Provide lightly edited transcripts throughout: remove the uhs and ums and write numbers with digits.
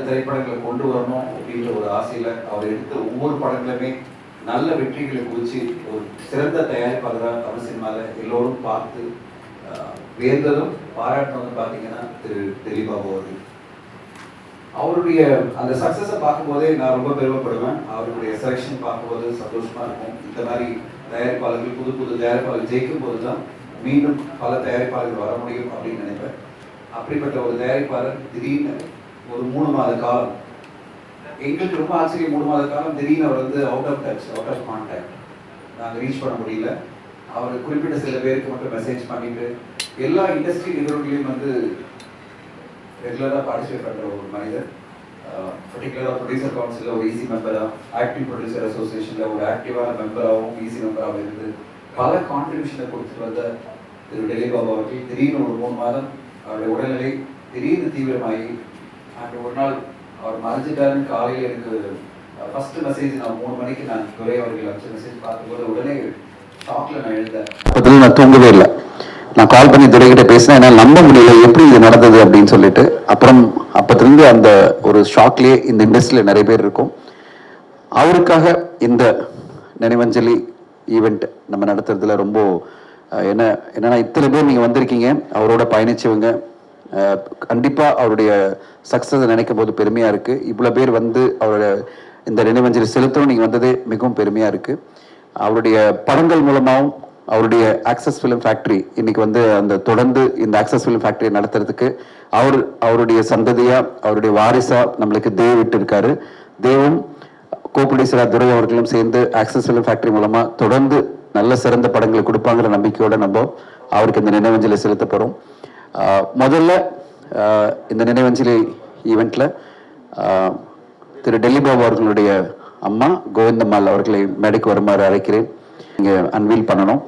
திரைப்படங்களை கொண்டு வரணும் அப்படின்ற ஒரு ஆசையில் அவர் எடுத்த ஒவ்வொரு படங்களுமே நல்ல வெற்றிகளை குறித்து ஒரு சிறந்த தயாரிப்பாளராக தமிழ் சினிமாவில் எல்லோரும் பார்த்து வியந்ததும் பாராட்டினதும் பார்த்தீங்கன்னா திரு திலீபாபு அவர்கள். அவருடைய அந்த சக்ஸஸை பார்க்கும்போதே நான் ரொம்ப பெருமைப்படுவேன். அவருடைய செலெக்ஷன் பார்க்கும்போது சந்தோஷமாக இருக்கும். இந்த மாதிரி தயாரிப்பாளர்கள் புது புது தயாரிப்பாளர்கள் ஜெயிக்கும் போது தான் மீண்டும் பல தயாரிப்பாளர்கள் வர முடியும் அப்படின்னு நினைப்பேன். அப்படிப்பட்ட ஒரு தயாரிப்பாளர் திடீர்னு ஒரு 3 மாத காலம், எங்களுக்கு ரொம்ப ஆச்சரியம், 3 மாத காலம் திடீர்னு அவர் வந்து out of touch, out of contact, நாங்கள் ரீச் பண்ண முடியல. அவர் குறிப்பிட்ட சில பேருக்கு மட்டும் மெசேஜ் பண்ணிட்டு எல்லா இண்டஸ்ட்ரி நிகழ்வுகளையும் வந்து ரெகுலராக பார்ட்டிசிபேட் பண்ணுற ஒரு மனிதர். பர்டிகுலராக ப்ரொடியூசர் கவுன்சிலில் ஒரு ஈசி மெம்பராக, ஆக்டிவ் ப்ரொடியூசர் அசோசியேஷனில் ஒரு ஆக்டிவான மெம்பராகவும் ஈசி மெம்பராகவும் இருந்து பல கான்ட்ரிபியூஷனை கொடுத்துட்டு வந்த திரு திலீபாபு அவர்கள் திடீர்னு ஒரு 3 மாதம் அவருடைய உடல்நிலை திடீர்னு தீவிரமாகி அன்று ஒரு நாள் அவர் மறைஞ்சிட்டாருன்னு காலையில் எனக்கு ஃபர்ஸ்ட் மெசேஜ் நான் 3 மணிக்கு நான் துறை அவர்கள் அனுப்பிச்ச மெசேஜ் பார்க்கும்போது உடனே ஷாக்கில் நான் எழுந்தேன். அதில் நான் தூங்கவே இல்லை. நான் கால் பண்ணி துரைகிட்ட பேசினேன், என்னால் நம்ப முடியல எப்படி இது நடந்தது அப்படின்னு சொல்லிட்டு. அப்புறம் அப்பத்திலிருந்து அந்த ஒரு ஷாக்லேயே இந்த இண்டஸ்ட்ரியில் நிறைய பேர் இருக்கும். அவருக்காக இந்த நினைவஞ்சலி ஈவெண்ட் நம்ம நடத்துறதுல ரொம்ப என்னன்னா இத்தனை பேர் நீங்கள் வந்திருக்கீங்க, அவரோட பயணிச்சவங்க. கண்டிப்பாக அவருடைய சக்ஸஸை நினைக்கும் போது பெருமையாக இருக்குது. இவ்வளோ பேர் வந்து அவரோட இந்த நினைவஞ்சலி செலுத்தணும் நீங்கள் வந்ததே மிகவும் பெருமையாக இருக்குது. அவருடைய படங்கள் மூலமாகவும் அவருடைய ஆக்சஸ் ஃபிலிம் ஃபேக்ட்ரி இன்னைக்கு வந்து அந்த தொடர்ந்து இந்த ஆக்சஸ் ஃபிலிம் ஃபேக்டரி நடத்துறதுக்கு அவருடைய சந்ததியா, அவருடைய வாரிசா நம்மளுக்கு தேவ் விட்டு இருக்காரு. தேவும் கோபுடீஸ்வரா துரை அவர்களும் சேர்ந்து ஆக்சஸ் ஃபிலிம் ஃபேக்டரி மூலமா தொடர்ந்து நல்ல சிறந்த படங்களை கொடுப்பாங்கிற நம்பிக்கையோட நம்ம அவருக்கு இந்த நினைவஞ்சலி செலுத்த போறோம். முதல்ல இந்த நினைவஞ்சலி ஈவெண்ட்ல திரு திலீபாபு அவர்களுடைய அம்மா கோவிந்தம்மாள் அவர்களை மேடைக்கு வருமாறு அழைக்கிறேன். இங்கே அன்வீல் பண்ணணும்.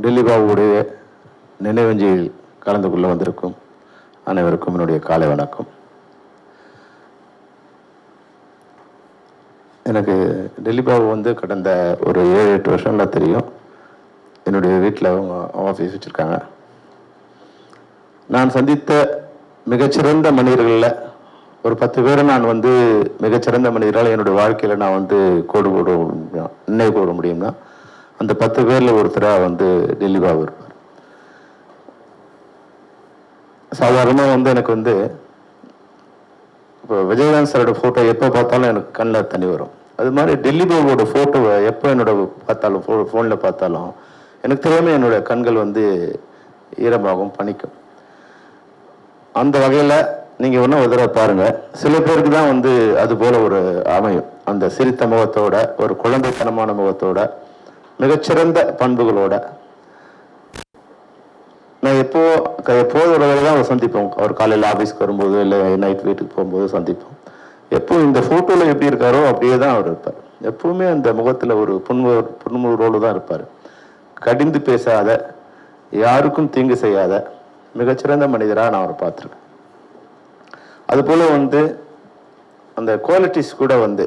திலீபாவுடைய நினைவஞ்சலி கலந்து கொள்ள வந்திருக்கும் அனைவருக்கும் என்னுடைய காலை வணக்கம். எனக்கு டெல்லி பாபு வந்து கடந்த ஒரு 7-8 வருஷம்ல தெரியும். என்னுடைய வீட்டில் அவங்க ஆஃபீஸ் வச்சுருக்காங்க. நான் சந்தித்த மிகச்சிறந்த மனிதர்களில் ஒரு 10 பேரை நான் வந்து மிகச்சிறந்த மனிதர்களால் என்னுடைய வாழ்க்கையில் நான் வந்து நினைவு கூற முடியும்னா அந்த 10 பேரில் ஒருத்தராக வந்து டெல்லி பாபு இருப்பார். சாதாரணமாக வந்து எனக்கு வந்து இப்போ விஜயகாந்த் சாரோட ஃபோட்டோ எப்போ பார்த்தாலும் எனக்கு கண்ணில் தண்ணி வரும். அது மாதிரி டெல்லி பாபுவோட ஃபோட்டோவை எப்போ என்னோட பார்த்தாலும் ஃபோனில் பார்த்தாலும் எனக்கு தெரியாமல் என்னோடய கண்கள் வந்து ஈரமாகும், பணிக்கும். அந்த வகையில் நீங்கள் ஒன்றும் ஒரு தடவை பாருங்கள். சில பேருக்கு தான் வந்து அது போல் ஒரு அமையும். அந்த சிரித்த முகத்தோட, ஒரு குழந்தைத்தனமான முகத்தோட, மிகச்சிறந்த பண்புகளோட. நான் எப்போது ஒரு வேலை தான் சந்திப்போம். அவர் காலையில் ஆஃபீஸ்க்கு வரும்போது இல்லை நைட் வீட்டுக்கு போகும்போது சந்திப்போம். எப்போ இந்த ஃபோட்டோவில் எப்படி இருக்காரோ அப்படியே தான் அவர் இருப்பார். எப்பவுமே அந்த முகத்தில் ஒரு புன்முறுவலோடு தான் இருப்பார். கடிந்து பேசாத, யாருக்கும் தீங்கு செய்யாத மிகச்சிறந்த மனிதராக நான் அவரை பார்த்துருக்கேன். அதுபோல் வந்து அந்த குவாலிட்டிஸ் கூட வந்து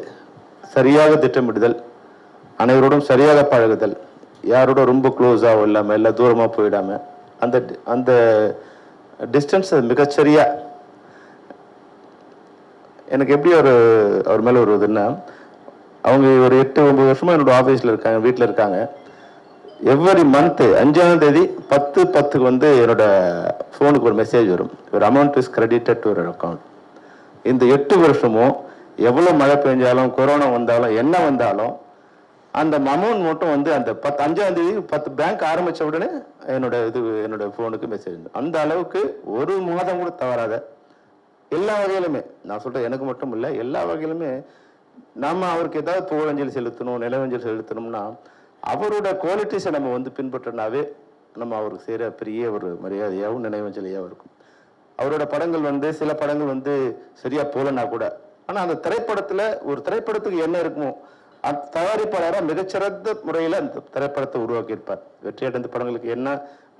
சரியாக திட்டமிடுதல், அனைவரோடும் சரியாக பழகுதல், யாரோட ரொம்ப க்ளோஸாகவும் இல்லாமல் இல்லை தூரமாக போயிடாமல் அந்த அந்த டிஸ்டன்ஸ் மிகச்சரியா. எனக்கு எப்படி அவர் மேலே ஒரு இதுன்னா, அவங்க ஒரு 8-9 வருஷமாக என்னோட ஆஃபீஸில் இருக்காங்க, வீட்டில் இருக்காங்க. எவ்ரி மந்த்து 5ஆம் தேதி 10/10 வந்து என்னோட ஃபோனுக்கு ஒரு மெசேஜ் வரும். ஒரு அமௌண்ட் இஸ் கிரெடிட்டட் டு ஒரு அக்கௌண்ட். இந்த 8 வருஷமும் எவ்வளோ மழை பெஞ்சாலும், கொரோனா வந்தாலும், என்ன வந்தாலும் அந்த அமௌண்ட் மட்டும் வந்து அந்த 5ஆம் தேதி 10 பேங்க் ஆரம்பித்த உடனே என்னோட ஃபோனுக்கு மெசேஜ். அந்த அளவுக்கு ஒரு மாதம் கூட தவறாத எல்லா வகையிலுமே, நான் சொல்கிறேன் எனக்கு மட்டும் இல்லை, எல்லா வகையிலுமே நம்ம அவருக்கு ஏதாவது புகழஞ்சலி செலுத்தணும், நிலவஞ்சலி செலுத்தணும்னா அவரோட குவாலிட்டிஸை நம்ம வந்து பின்பற்றினாவே நம்ம அவருக்கு செய்கிற பெரிய ஒரு மரியாதையாகவும் நினைவஞ்சலியாகவும் இருக்கும். அவரோட படங்கள் வந்து சில படங்கள் வந்து சரியாக போகலன்னா கூட, ஆனால் அந்த திரைப்படத்தில் ஒரு திரைப்படத்துக்கு என்ன இருக்குமோ அந்த தயாரிப்பாளராக மிகச்சிறந்த முறையில் அந்த திரைப்படத்தை உருவாக்கியிருப்பார். வெற்றி அடைந்த படங்களுக்கு என்ன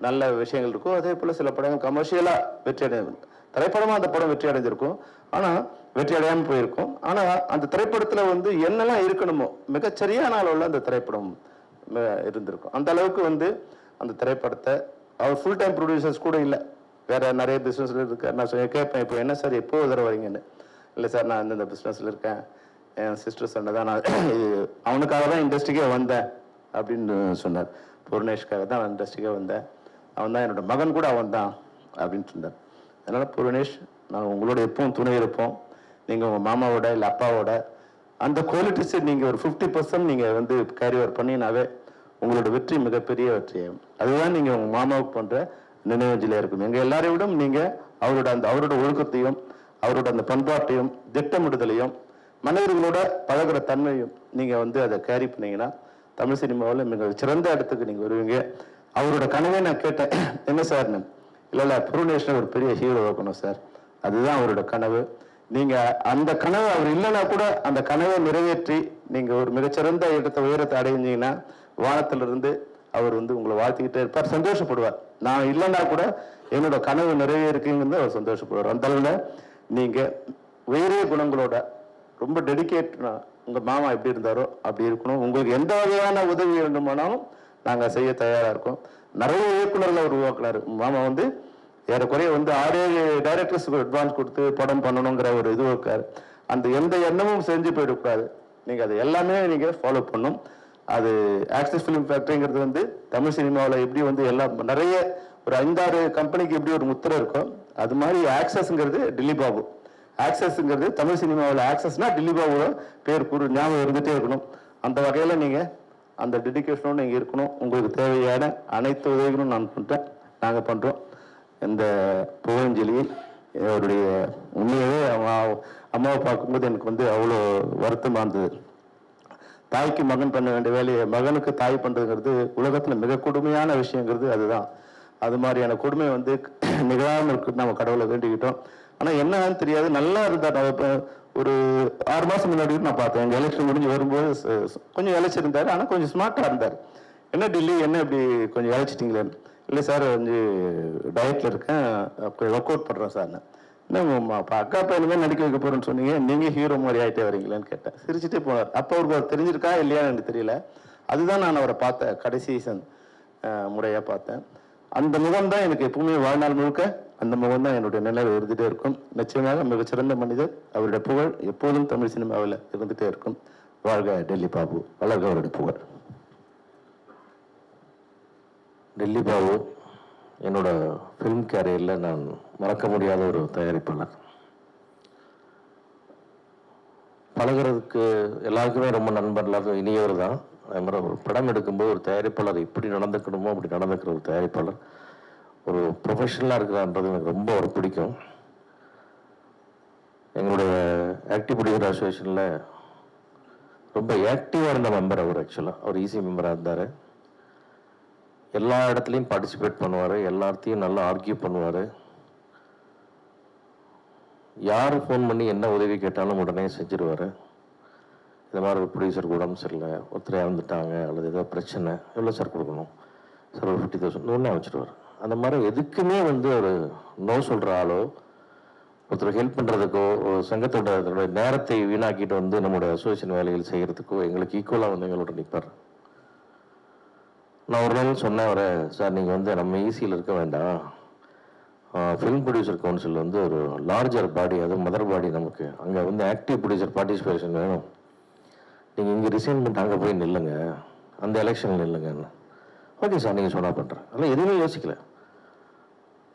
நல்ல விஷயங்கள் இருக்கோ அதே போல் சில படங்கள் கமர்ஷியலாக வெற்றி அடைந்த திரைப்படமாக அந்த படம் வெற்றி அடைஞ்சிருக்கும், ஆனால் வெற்றி அடையாமல் போயிருக்கும். ஆனால் அந்த திரைப்படத்தில் வந்து என்னெல்லாம் இருக்கணுமோ மிகச்சரியான அளவில் அந்த திரைப்படம் இருந்திருக்கும். அந்த அளவுக்கு வந்து அந்த திரைப்படத்தை அவர் ஃபுல் டைம் ப்ரொடியூசர்ஸ் கூட இல்லை, வேற நிறைய பிஸ்னஸில் இருக்கார். நான் கேட்பேன், இப்போ என்ன சார் எப்போ தடவை வரீங்கன்னு. இல்லை சார் நான் இந்த பிஸ்னஸில் இருக்கேன், என் சிஸ்டர் சொன்ன தான் நான் அவனுக்காக தான் இண்டஸ்ட்ரிக்கே வந்தேன் அப்படின்னு சொன்னார். புவனேஷ்காக தான் நான் இண்டஸ்ட்ரிக்கே வந்தேன், அவன் தான் என்னோட மகன் கூட அவன் தான் அப்படின்னு சொன்னார். அதனால் புவனேஷ், நாங்கள் உங்களோட எப்பவும் துணை இருப்போம். நீங்கள் உங்கள் மாமாவோட இல்லை அப்பாவோட அந்த குவாலிட்டிஸை நீங்கள் ஒரு 50% நீங்கள் வந்து கேரி ஓவர் பண்ணினாவே உங்களோட வெற்றி மிகப்பெரிய வெற்றியாகும். அதுதான் நீங்கள் உங்கள் மாமாவுக்கு பண்ணுற நினைவஞ்சலியாக இருக்கும். எங்கள் எல்லாரையும் விட நீங்கள் அவரோட ஒழுக்கத்தையும் அவரோட அந்த பண்பாட்டையும் திட்டமிடுதலையும் மனிதர்களோட பழகிற தன்மையும் நீங்கள் வந்து அதை கேரி பண்ணீங்கன்னா தமிழ் சினிமாவில் மிக சிறந்த இடத்துக்கு நீங்கள் வருவீங்க. அவரோட கனவே நான் கேட்டேன், என்ன சார்? இல்லை புவனேஷ்ல ஒரு பெரிய ஹீரோ வைக்கணும் சார், அதுதான் அவரோட கனவு. நீங்கள் அந்த கனவு அவர் இல்லைன்னா கூட அந்த கனவை நிறைவேற்றி நீங்கள் ஒரு மிகச்சிறந்த உயரத்தை அடைஞ்சிங்கன்னா வானத்திலிருந்து அவர் வந்து உங்களை வாழ்த்திக்கிட்டே இருப்பார், சந்தோஷப்படுவார். நான் இல்லைன்னா கூட என்னோட கனவு நிறைவேறுக்குங்கிறது அவர் சந்தோஷப்படுவார். அந்த அளவில் நீங்கள் உயரிய குணங்களோட ரொம்ப டெடிகேட்னா உங்கள் மாமா எப்படி இருந்தாரோ அப்படி இருக்கணும். உங்களுக்கு எந்த வகையான உதவி வேண்டுமானாலும் நாங்கள் செய்ய தயாராக இருக்கோம். நிறைய இயக்குநர்களை உருவாக்குனாரு மாமா. வந்து ஏறக்குறைய வந்து 6-7 டைரக்டர்ஸுக்கு அட்வான்ஸ் கொடுத்து படம் பண்ணணுங்கிற ஒரு இது இருக்காரு. அந்த எந்த எண்ணமும் செஞ்சு போயிடக்கூடாது. நீங்கள் அது எல்லாமே நீங்கள் ஃபாலோ பண்ணணும். அது ஆக்சிஸ் ஃபிலிம் ஃபேக்டரிங்கிறது வந்து தமிழ் சினிமாவில் எப்படி வந்து நிறைய ஒரு 5-6 கம்பெனிக்கு எப்படி ஒரு முத்திரை இருக்கும், அது மாதிரி ஆக்சஸ்ங்கிறது டெல்லி பாபு. ஆக்சஸ்ங்கிறது தமிழ் சினிமாவில் ஆக்சஸ்னா டெல்லி பாபுவோட பேர் ஞாபகம் இருந்துகிட்டே இருக்கணும். அந்த வகையில் நீங்கள் அந்த டெடிக்கேஷனோடு நீங்கள் இருக்கணும். உங்களுக்கு தேவையான அனைத்து உதவிகளும் நாங்கள் பண்ணுறோம். இந்த புகழஞ்சலியில் அவருடைய உண்மையாகவே அம்மாவை பார்க்கும்போது எனக்கு வந்து அவ்வளோ வருத்தமாக இருந்தது. தாய்க்கு மகன் பண்ண வேண்டிய வேலையை மகனுக்கு தாய் பண்ணுறதுங்கிறது உலகத்தில் மிக கொடுமையான விஷயங்கிறது அதுதான். அது மாதிரியான கொடுமை வந்து நிகழாமல் இருக்கு நம்ம கடவுளை வேண்டிக்கிட்டோம். ஆனால் என்னன்னு தெரியாது, நல்லா இருந்தார். ஒரு 6 மாதம் முன்னாடி நான் பார்த்தேன், எங்கள் எலெக்ஷன் முடிஞ்சு வரும்போது கொஞ்சம் இழைச்சிருந்தார், ஆனால் கொஞ்சம் ஸ்மார்ட்டாக இருந்தார். என்ன டெல்லி என்ன இப்படி கொஞ்சம் இழைச்சிட்டிங்களேன்னு. இல்லை சார் வந்து டயட்டில் இருக்கேன், ஒர்க் அவுட் பண்ணுறேன் சார். என்ன அப்போ அக்கா பையனுமே நடிக்க வைக்க போகிறேன்னு சொன்னீங்க, நீங்கள் ஹீரோ மாதிரி ஆகிட்டே வரீங்களான்னு கேட்டேன். சிரிச்சுட்டே போனார். அப்போ அவருக்கு தெரிஞ்சிருக்கா இல்லையான்னு எனக்கு தெரியல. அதுதான் நான் அவரை பார்த்தேன், கடைசி முறையாக பார்த்தேன். அந்த முகம் தான் எனக்கு எப்பவுமே வாழ்நாள் முழுக்க அந்த முகம் தான் என்னுடைய நினைவில் இருந்துகிட்டே இருக்கும். நிச்சயமாக மிகச்சிறந்த மனிதர். அவருடைய புகழ் எப்போதும் தமிழ் சினிமாவில் இருந்துகிட்டே இருக்கும். வாழ்க டெல்லி பாபு, வளர்க அவருடைய புகழ். டெல்லி பாபு என்னோட ஃபிலிம் கேரியரில் நான் மறக்க முடியாத ஒரு தயாரிப்பாளர். பழகிறதுக்கு எல்லாருக்குமே ரொம்ப நண்பர் இல்லாத இனியவர் தான். அது மாதிரி ஒரு படம் எடுக்கும்போது ஒரு தயாரிப்பாளர் இப்படி நடந்துக்கணுமோ அப்படி நடந்துக்கிற ஒரு தயாரிப்பாளர், ஒரு ப்ரொஃபஷனலாக இருக்கிறான்றது எனக்கு ரொம்ப ஒரு பிடிக்கும். எங்களுடைய ஆக்டிவ் ப்ரொடியூசர் அசோசியேஷனில் ரொம்ப ஆக்டிவாக இருந்த மெம்பர் அவர். ஆக்சுவலாக அவர் ஈஸி மெம்பராக இருந்தார். எல்லா இடத்துலையும் பார்ட்டிசிபேட் பண்ணுவார், எல்லாத்தையும் நல்லா ஆர்கியூ பண்ணுவார். யார் ஃபோன் பண்ணி என்ன உதவி கேட்டாலும் உடனே செஞ்சுருவார். இந்த மாதிரி ஒரு ப்ரொடியூசருக்கு உடம்பு சரியில்லை, ஒருத்தர் இறந்துட்டாங்க அல்லது ஏதோ பிரச்சனை, எவ்வளோ சார் கொடுக்கணும் சார், ஒரு 50,000 ஒன்றே வச்சுருவார். அந்த மாதிரி எதுக்குமே வந்து ஒரு நோ சொல்கிற ஆளோ, ஒருத்தர் ஹெல்ப் பண்ணுறதுக்கோ, ஒரு சங்கத்தோட நேரத்தை வீணாக்கிட்டு வந்து நம்மளுடைய அசோசியேஷன் வேலைகள் செய்கிறதுக்கோ எங்களுக்கு ஈக்குவலாக வந்து எங்களோட நிற்பார். நான் ஒரு நாள் சொன்னேன் அவரை, சார் நீங்கள் வந்து நம்ம ஈஸியில் இருக்க வேண்டாம், ஃபிலிம் ப்ரொடியூசர் கவுன்சில் வந்து ஒரு லார்ஜர் பாடி, அது மதர் பாடி, நமக்கு அங்கே வந்து ஆக்டிவ் ப்ரொடியூசர் பார்ட்டிசிபேஷன் வேணும். நீங்கள் இங்கே ரிசைன் பண்ணிட்டு அங்கே போய் நில்லுங்க, அந்த எலெக்ஷனில் நில்லுங்கன்னு. ஓகே சார், நீங்கள் சொன்னால் பண்ணுறேன். அதெல்லாம் எதுவுமே யோசிக்கல.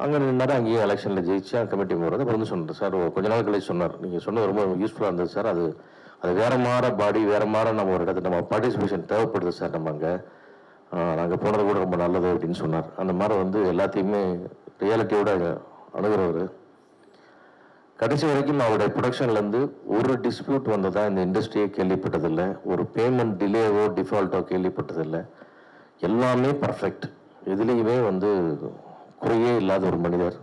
அங்கே நின்னாரு, அங்கேயும் எலெக்ஷனில் ஜெயிச்சா கமிட்டி போகிறது. அப்புறம் வந்து சொன்னார் சார், கொஞ்ச நாள் கழிச்சு சொன்னார், நீங்கள் சொன்னது ரொம்ப யூஸ்ஃபுல்லாக இருந்தது சார். அது வேறு மாற பாடி, வேறு மாற நம்ம ஒரு இடத்துல நம்ம பார்ட்டிசிபேஷன் தேவைப்படுது சார், நம்ம அங்கே நாங்கள் போனது கூட ரொம்ப நல்லது அப்படின்னு சொன்னார். அந்த மாதிரி வந்து எல்லாத்தையுமே ரியாலிட்டியோட அணுகிறவர். கடைசி வரைக்கும் அவருடைய ப்ரொடக்ஷன்லேருந்து ஒரு டிஸ்பியூட் வந்ததா இந்த இண்டஸ்ட்ரியே கேள்விப்பட்டதில்லை. ஒரு பேமெண்ட் டிலேவோ டிஃபால்ட்டோ கேள்விப்பட்டதில்லை. எல்லாமே பர்ஃபெக்ட், எதுலேயுமே வந்து குறையே இல்லாத ஒரு மனிதர்.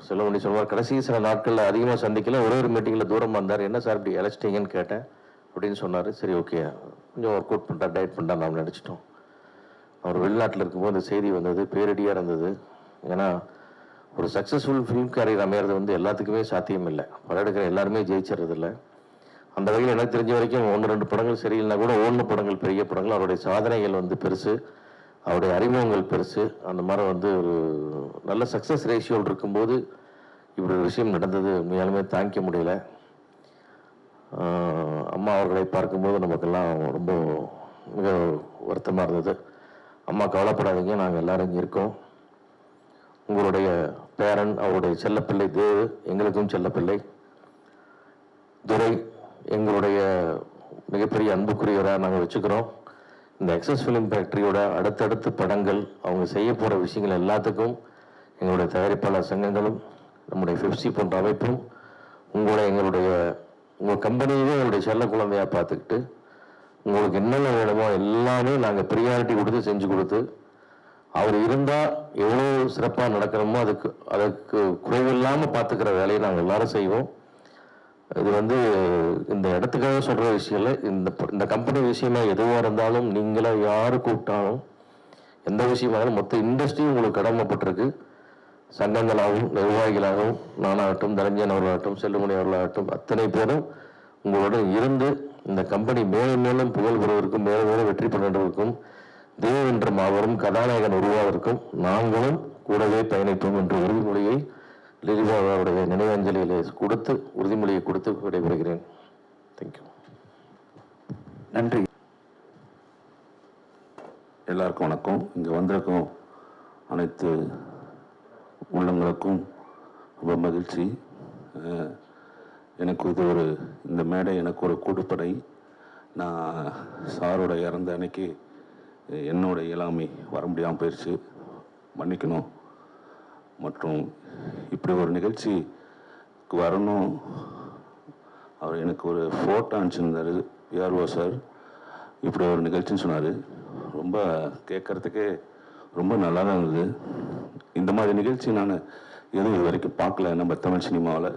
செல்வமணி சொல்வார், கடைசி சில நாட்களில் அதிகமாக சந்திக்கல, ஒரே ஒரு மீட்டிங்கில் தூரமாக இருந்தார். என்ன சார் இப்படி அழைச்சிட்டிங்கன்னு கேட்டேன் அப்படின்னு சொன்னார். சரி ஓகே, கொஞ்சம் ஒர்க் அவுட் பண்ணிட்டா, டயட் பண்ணிட்டா நாம் நினச்சிட்டோம். அவர் வெளிநாட்டில் இருக்கும்போது இந்த செய்தி வந்தது, பேரடியாக இருந்தது. ஏன்னா ஒரு சக்ஸஸ்ஃபுல் ஃபிலிம் கேரியர் அமையிறது வந்து எல்லாத்துக்குமே சாத்தியம் இல்லை. படம் எடுக்கிற எல்லாருமே ஜெயிச்சிடறது இல்லை. அந்த வகையில் எனக்கு தெரிஞ்ச வரைக்கும் 1-2 படங்கள் சரியில்லைனா கூட 1 படங்கள் பெரிய படங்கள். அவருடைய சாதனைகள் வந்து பெருசு, அவருடைய அறிமுகங்கள் பெருசு. அந்த மாதிரி வந்து ஒரு நல்ல சக்ஸஸ் ரேஷியோவில் இருக்கும்போது இப்படி ஒரு விஷயம் நடந்தது உண்மையாலுமே தாங்கிக்க முடியல. அம்மா அவர்களை பார்க்கும்போது நமக்கெல்லாம் ரொம்ப மிக வருத்தமாக இருந்தது. அம்மா கவலைப்படாதீங்க, நாங்கள் எல்லாரும் இங்கே இருக்கோம். உங்களுடைய பேரன், அவருடைய செல்லப்பிள்ளை தேவ், எங்களுக்கும் செல்லப்பிள்ளை துரை, எங்களுடைய மிகப்பெரிய அன்புக்குரியவராக நாங்கள் வச்சுக்கிறோம். இந்த எக்ஸஸ் ஃபிலிம் ஃபேக்ட்ரியோட அடுத்தடுத்து படங்கள், அவங்க செய்ய போகிற விஷயங்கள் எல்லாத்துக்கும் எங்களுடைய தயாரிப்பாளர் சங்கங்களும் நம்முடைய ஃபிப்சி போன்ற அமைப்பும் உங்கள் கம்பெனியே எங்களுடைய செல்ல குழந்தையாக பார்த்துக்கிட்டு உங்களுக்கு என்னென்ன வேணுமோ எல்லாமே நாங்கள் ப்ரியாரிட்டி கொடுத்து செஞ்சு கொடுத்து, அவர் இருந்தால் எவ்வளோ சிறப்பாக நடக்கணுமோ அதுக்கு குறைவில்லாமல் பார்த்துக்கிற வேலையை நாங்கள் எல்லாரும் செய்வோம். இது வந்து இந்த இடத்துக்காக சொல்கிற விஷயம் இல்லை. இந்த கம்பெனி விஷயமா எதுவாக இருந்தாலும் நீங்களே யார் கூப்பிட்டாலும் எந்த விஷயமானாலும் மொத்த இண்டஸ்ட்ரியும் உங்களுக்கு கடமைப்பட்டிருக்கு. சங்கங்களாகவும் நிர்வாகிகளாகவும் நானாகட்டும், தனஞ்சயன் அவர்களாகட்டும், செல்லுமணி அவர்களாகட்டும், அத்தனை பேரும் உங்களுடன் இருந்து இந்த கம்பெனி மேலும் மேலும் புகழ் பெறுவதற்கும் மேலும் மேலும் வெற்றி பெறுவதற்கும் தேவ் என்ற மாபெரும் கதாநாயகன் உருவாவதற்கும் நாங்களும் கூடவே பயணிப்போம் என்ற உறுதிமொழியை லிலிபாவுடைய நினைவஞ்சலியிலே கொடுத்து உறுதிமொழியை கொடுத்து விடைபெறுகிறேன். தேங்க்யூ. நன்றி. எல்லாருக்கும் வணக்கம். இங்கே வந்திருக்கும் அனைத்து உள்ளங்களுக்கும் ரொம்ப மகிழ்ச்சி. எனக்கு இது இந்த மேடை எனக்கு ஒரு கூட்டுப்படை. நான் சாரோட இறந்த அன்னைக்கு என்னோட இயலாமை வர முடியாமல் போயிடுச்சு, மன்னிக்கணும். மற்றும் இப்படி ஒரு நிகழ்ச்சிக்கு வரணும், அவர் எனக்கு ஒரு ஃபோட்டோ அனுப்பிச்சிருந்தார் பிஆர்ஓ சார். இப்படி ஒரு நிகழ்ச்சின்னு சொன்னார். ரொம்ப கேட்குறதுக்கே ரொம்ப நல்லா தான் இருந்தது. இந்த மாதிரி நிகழ்ச்சி நான் எதுவும் இது வரைக்கும் பார்க்கல நம்ம தமிழ் சினிமாவில்.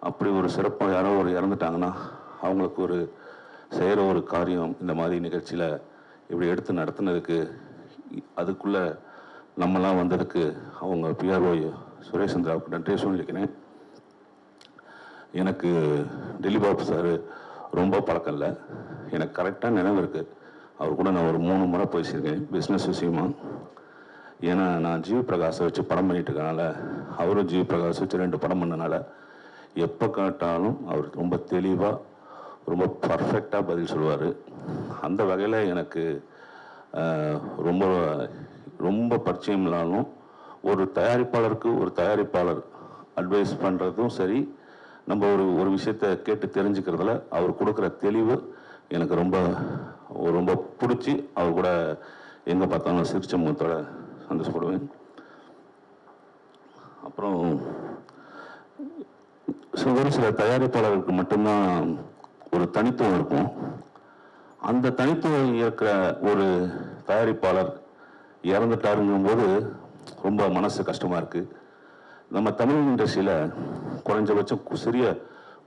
அப்படி ஒரு சிறப்பாக யாரோ இறந்துட்டாங்கன்னா அவங்களுக்கு செய்கிற ஒரு காரியம் இந்த மாதிரி நிகழ்ச்சியில் இப்படி எடுத்து நடத்துனதுக்கு அதுக்குள்ளே நம்மலாம் வந்ததுக்கு அவங்க பிஆர்ஓ சுரேஷ் சந்திராவுக்கு நன்றி சொல்லியிருக்கிறேன். எனக்கு திலீப் பாபு சார் ரொம்ப பழக்கம் இல்லை, எனக்கு கரெக்டாக நினைவு இருக்குது. அவர் கூட நான் ஒரு 3 முறை பேசியிருக்கேன் பிஸ்னஸ் விஷயமா. ஏன்னா நான் ஜிவி பிரகாஷை வச்சு படம் பண்ணிட்டு இருக்கனால, அவரும் ஜிவி பிரகாஷ் வச்சு 2 படம் பண்ணனால எப்போ கேட்டாலும் அவர் ரொம்ப தெளிவாக ரொம்ப பர்ஃபெக்டாக பதில் சொல்லுவார். அந்த வகையில் எனக்கு ரொம்ப ரொம்ப பரிச்சயம் இல்லாலும் ஒரு தயாரிப்பாளருக்கு ஒரு தயாரிப்பாளர் அட்வைஸ் பண்ணுறதும் சரி, நம்ம ஒரு விஷயத்தை கேட்டு தெரிஞ்சுக்கிறதுல அவர் கொடுக்குற தெளிவு எனக்கு ரொம்ப ரொம்ப பிடிச்சி அவர் கூட எங்கே பார்த்தாலும் சிரிச்ச முகத்தோட சந்தோஷப்படுவேன். அப்புறம் ஒரு சில தயாரிப்பாளருக்கு மட்டும்தான் ஒரு தனித்துவம் இருக்கும். அந்த தனித்துவம் இருக்கிற ஒரு தயாரிப்பாளர் இறந்துட்டாருங்கும்போது ரொம்ப மனசு கஷ்டமாக இருக்குது. நம்ம தமிழ் இண்டஸ்ட்ரியில் குறைஞ்சபட்சம்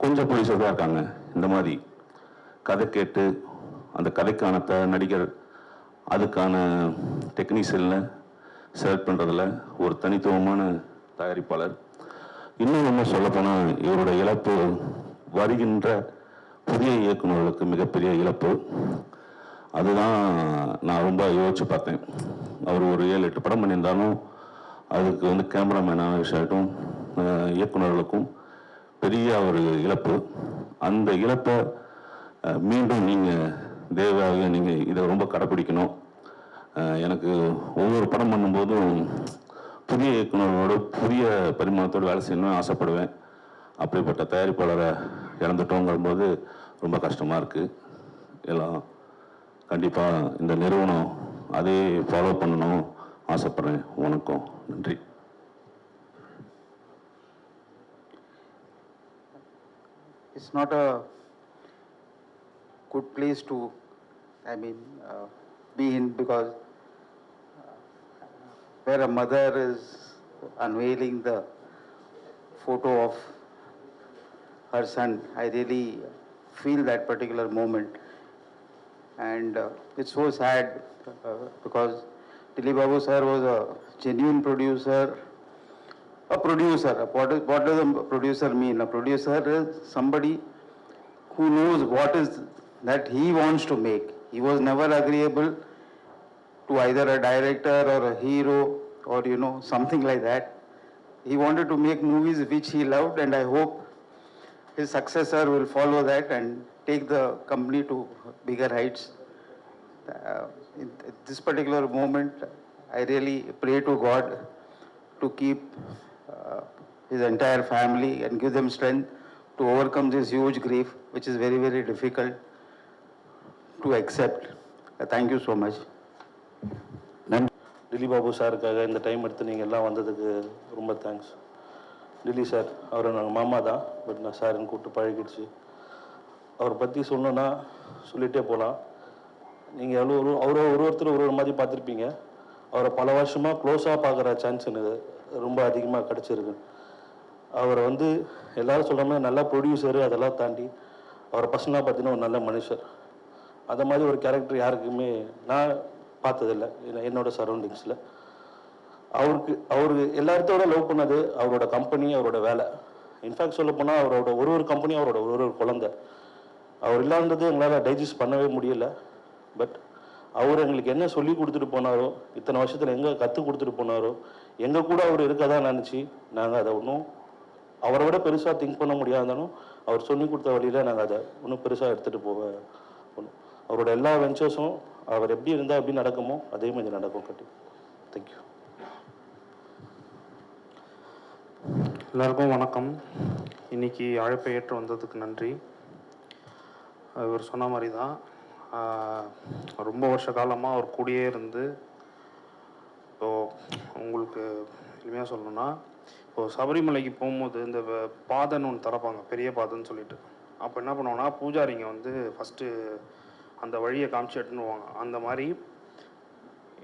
கொஞ்சம் ப்ரொடியூசர் தான் இருக்காங்க. இந்த மாதிரி கதை கேட்டு அந்த கதைக்கான நடிகர் அதுக்கான டெக்னீஷியனில் செலக்ட் பண்ணுறதுல ஒரு தனித்துவமான தயாரிப்பாளர். இன்னும் நம்ம சொல்லப்போனால் இவரோட இழப்பு வருகின்ற புதிய இயக்குநர்களுக்கு மிகப்பெரிய இழப்பு. அதுதான் நான் ரொம்ப யோசிச்சு பார்த்தேன். அவர் ஒரு 7-8 படம் பண்ணியிருந்தாலும் அதுக்கு வந்து கேமராமேனாகட்டும் இயக்குநர்களுக்கும் பெரிய ஒரு இழப்பு. அந்த இழப்பை மீண்டும் நீங்கள் தேவையாக நீங்கள் இதை ரொம்ப கடைப்பிடிக்கணும். எனக்கு ஒவ்வொரு படம் பண்ணும்போதும் புதிய இயக்குநர்களோட புதிய பரிமாணத்தோடு வேலை செய்யணும்னு ஆசைப்படுவேன். அப்படிப்பட்ட தயாரிப்பாளரை இழந்துட்டோங்கும்போது ரொம்ப கஷ்டமாக இருக்குது. எல்லாம் கண்டிப்பாக இந்த நிறுவனம் அதே ஃபாலோ பண்ணணும் ஆசைப்படுறேன். வணக்கம், நன்றி. It's not a good place to, be in, because where a mother is unveiling the photo of her son, I really feel that particular moment. And it's so sad because Dilip Babu sir was a genuine producer. A producer, what does a producer mean? A producer is somebody who knows what is that he wants to make. He was never agreeable to either a director or a hero or something like that. He wanted to make movies which he loved, and I hope his successor will follow that and take the company to bigger heights. In this particular moment, I really pray to God to keep his entire family and give them strength to overcome this huge grief, which is very, very difficult to accept. Thank you so much. Dilip Babu சாருக்காக இந்த time எடுத்து நீங்கள் எல்லாம் வந்ததுக்கு ரொம்ப thanks. Delhi sir, அவரை நாங்கள் மாமா தான், பட் நான் சாருன்னு கூப்பிட்டு பழகிடுச்சு. அவரை பற்றி சொல்லணுன்னா சொல்லிகிட்டே போகலாம். நீங்கள் ஒருத்தர் ஒரு மாதிரி பார்த்துருப்பீங்க. அவரை பல வருஷமாக க்ளோஸாக பார்க்குற சான்ஸ் எனக்கு ரொம்ப அதிகமாக கிடச்சிருக்கு. அவரை வந்து எல்லோரும் சொல்கிற மாதிரி நல்ல ப்ரொடியூசரு, அதெல்லாம் தாண்டி அவரை பர்சனலாக பார்த்தீங்கன்னா ஒரு நல்ல மனுஷர். அதை மாதிரி ஒரு கேரக்டர் யாருக்குமே நான் பார்த்ததில்லை என்னோட சரௌண்டிங்ஸில். அவருக்கு எல்லாத்தோட லவ் பண்ணது அவரோட கம்பெனி, அவரோட வேலை. இன்ஃபேக்ட் சொல்ல போனால் அவரோட ஒரு கம்பெனி, அவரோட ஒரு குழந்தை. அவர் இல்லாதது எங்களால் டைஜஸ்ட் பண்ணவே முடியலை. பட் அவர் எங்களுக்கு என்ன சொல்லி கொடுத்துட்டு போனாரோ, இத்தனை வருஷத்தில் எங்கே கற்றுக் கொடுத்துட்டு போனாரோ, எங்கள் கூட அவர் இருக்கதான் நினச்சி நாங்கள் அதை ஒன்றும் அவரை விட பெருசாக திங்க் பண்ண முடியாதாலும் அவர் சொல்லி கொடுத்த வழியில் நாங்கள் அதை இன்னும் பெருசாக எடுத்துகிட்டு போவோம். அவரோட எல்லா வெஞ்சர்ஸும் அவர் எப்படி இருந்தால் எப்படி நடக்குமோ அதே மாதிரி நடக்கும். கட்டி தேங்க்யூ. எல்லாருக்கும் வணக்கம். இன்னைக்கு அழைப்பை ஏற்று வந்ததுக்கு நன்றி. இவர் சொன்ன மாதிரி தான் ரொம்ப வருஷ காலமாக அவர் கூடயே இருந்து, இப்போது உங்களுக்கு எளிமையாக சொல்லணும்னா, இப்போது சபரிமலைக்கு போகும்போது இந்த பாதைன்னு ஒன்று திறப்பாங்க, பெரிய பாதைன்னு சொல்லிட்டு. அப்போ என்ன பண்ணுவோன்னா, பூஜாரிங்க வந்து ஃபஸ்ட்டு அந்த வழியை காமிச்சு எடுத்துன்னு போவாங்க. அந்த மாதிரி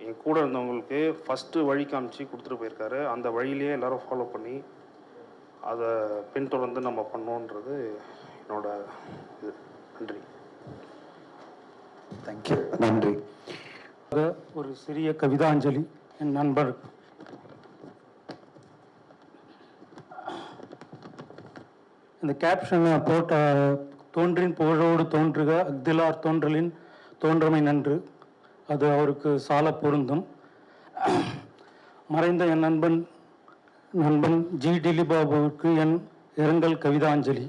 என் கூட இருந்தவங்களுக்கு ஃபஸ்ட்டு வழி காமிச்சு கொடுத்துட்டு போயிருக்காரு. அந்த வழியிலேயே எல்லோரும் ஃபாலோ பண்ணி அதை பின்தொடர்ந்து நம்ம பண்ணோன்றது என்னோட இது. நன்றி. தேங்க்யூ. நன்றி. ஒரு சிறிய கவிதாஞ்சலி என் நண்பர். இந்த கேப்ஷனை போட்ட தோன்றின் புகழோடு தோன்றுக அக்திலார் தோன்றலின் தோன்றமை நன்று, அது அவருக்கு சால பொருந்தும். மறைந்த என் நண்பன் ஜி டிலிபாபுவுக்கு என் இரங்கல் கவிதாஞ்சலி.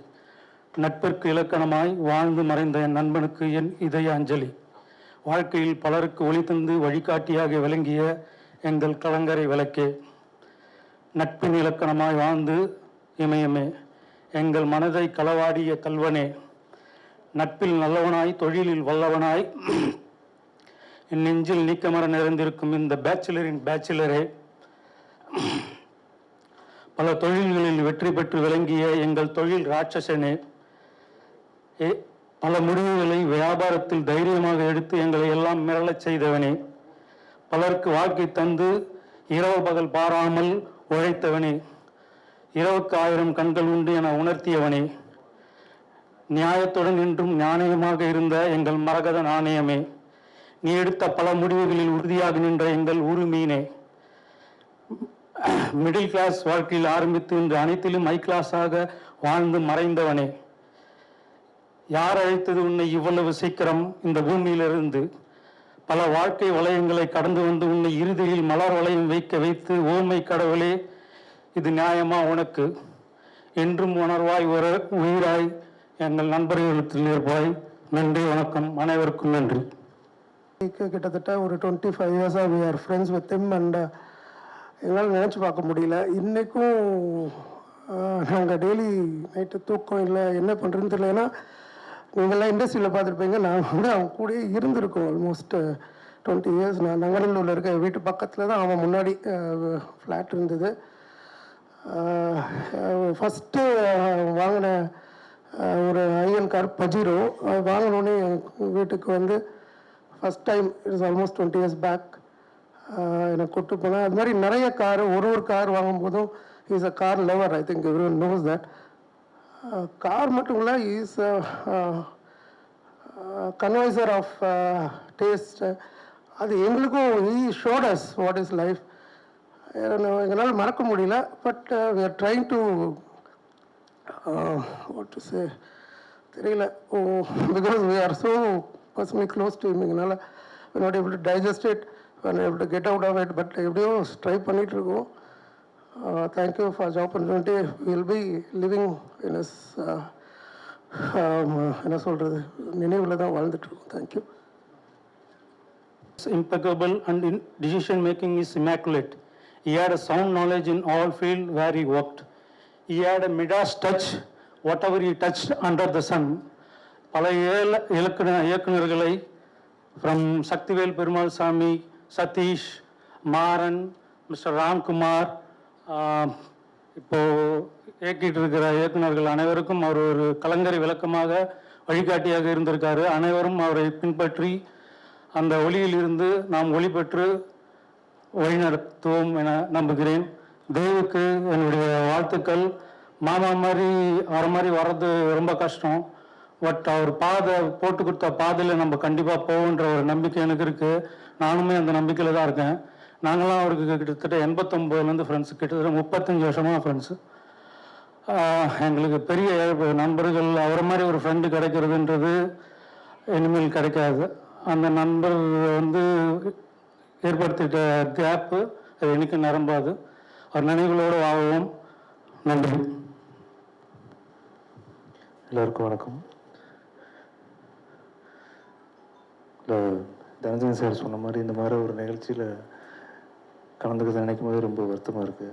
நட்பிற்கு இலக்கணமாய் வாழ்ந்து மறைந்த என் நண்பனுக்கு என் இதய அஞ்சலி. வாழ்க்கையில் பலருக்கு ஒளி தந்து வழிகாட்டியாக விளங்கிய எங்கள் கலங்கரை விளக்கே, நட்பின் இலக்கணமாய் வாழ்ந்து இமயமே, எங்கள் மனதை களவாடிய கல்வனே, நட்பில் நல்லவனாய் தொழிலில் வல்லவனாய் என் நெஞ்சில் நீக்கமர நிறைந்திருக்கும் இந்த பேச்சுலரின் பேச்சுலரே, பல தொழில்களில் வெற்றி பெற்று விளங்கிய எங்கள் தொழில் ராட்சசனே, பல முடிவுகளை வியாபாரத்தில் தைரியமாக எடுத்து எங்களை எல்லாம் மிரளச் செய்தவனே, பலருக்கு வாழ்க்கை தந்து இரவு பகல் பாராமல் உழைத்தவனே, இரவுக்கு 1000 கண்கள் உண்டு என உணர்த்தியவனே, நியாயத்துடன் என்றும் ஞானயமாக இருந்த எங்கள் மரகத நாணயமே, நீ எடுத்த பல முடிவுகளில் உறுதியாக நின்ற எங்கள் உரிமையினே, மிடில் கிளாஸ் வாழ்க்கையில் ஆரம்பித்து இன்று அனைத்திலும் ஹை கிளாஸாக வாழ்ந்து மறைந்தவனே, யார் அழைத்தது உன்னை இவ்வளவு சீக்கிரம் இந்த பூமியிலிருந்து? பல வாழ்க்கை வளையங்களை கடந்து வந்து உன்னை இறுதியில் மலர் வளையம் வைத்து ஓமை கடவுளே, இது நியாயமா உனக்கு? என்றும் உணர்வாய் ஒரு உயிராய் எங்கள் நண்பர்களுக்கு இருப்பாய். நன்றி, வணக்கம், அனைவருக்கும் நன்றி. கிட்டத்தட்ட ஒரு 25 இயர்ஸாக we are friends with him and எங்களால் நினச்சி பார்க்க முடியல. இன்றைக்கும் நாங்கள் டெய்லி நைட்டு தூக்கம் இல்லை, என்ன பண்ணுறதுன்னு தெரியல. ஏன்னா நீங்கள்லாம் இண்டஸ்ட்ரியில் பார்த்துருப்பீங்க, நாங்கள் கூட அவங்க கூடயே இருந்திருக்கோம் ஆல்மோஸ்ட் 20 இயர்ஸ். நான் நங்கநல்லூரில் இருக்க வீட்டு பக்கத்தில் தான் அவன் முன்னாடி ஃப்ளாட் இருந்தது. ஃபஸ்ட்டு வாங்கின ஒரு ஐஎன் கார் பஜீரோ வாங்கினோடனே வீட்டுக்கு வந்து first time it's almost 20 years back என்னை கூப்பிட்டு போனேன். அது மாதிரி நிறைய கார், ஒரு கார் வாங்கும்போதும் is a car lover. I think everyone knows that. Car மட்டும் இல்லை, இஸ் கன்வைசர் ஆஃப் டேஸ்ட். அது எங்களுக்கும் he showed us what is life. எங்களால் மறக்க முடியல. But we are trying to what to say தெரியல, because we are so personally close to him. எங்களால் we not able to digest it, able to get out of it. But எப்படியோ try பண்ணிகிட்டு இருக்கோம். Thank you for the opportunity. Will be living in is என்ன சொல்கிறது, நினைவில் தான் வாழ்ந்துட்டுருக்கோம். Thank you. Impeccable and in decision making is immaculate. He had a sound knowledge in all field where he worked. He had a Midas touch, whatever he touched under the sun. பல இயக்குநர்களை from Sakthivel Perumal சாமி, Satish, Maran, mister Ramkumar, இப்போது இயக்கிட்டு இருக்கிற இயக்குநர்கள் அனைவருக்கும் அவர் ஒரு கலங்கரை விளக்கமாக வழிகாட்டியாக இருந்திருக்காரு. அனைவரும் அவரை பின்பற்றி அந்த ஒளியில் இருந்து நாம் ஒளி பெற்று வழிநடத்துவோம் என நம்புகிறேன். தேவுக்கு என்னுடைய வாழ்த்துக்கள். மாமா மாதிரி வர்றது ரொம்ப கஷ்டம். பட் அவர் போட்டு கொடுத்த பாதையில் நம்ம கண்டிப்பாக போவோன்ற ஒரு நம்பிக்கை எனக்கு இருக்குது. நானுமே அந்த நம்பிக்கையில் தான் இருக்கேன். நாங்களாம் அவருக்கு கிட்டத்தட்ட 89லேருந்து ஃப்ரெண்ட்ஸு, கிட்டத்தட்ட 35 வருஷமாக ஃப்ரெண்ட்ஸு. எங்களுக்கு பெரிய நண்பர்கள், அவரை மாதிரி ஒரு ஃப்ரெண்டு கிடைக்கிறதுன்றது இனிமேல் கிடைக்காது. அந்த நண்பர் ஏற்படுத்திட்ட கேப்பு அது எனக்கு நிரம்பாது. அவர் நினைவுகளோடு வாழுவோம். நன்றி. எல்லோருக்கும் வணக்கம். இல்லை, தனஞ்சயன் சார் சொன்ன மாதிரி இந்த மாதிரி ஒரு நிகழ்ச்சியில் கலந்துக்கிறத நினைக்கும் போது ரொம்ப வருத்தமாக இருக்குது.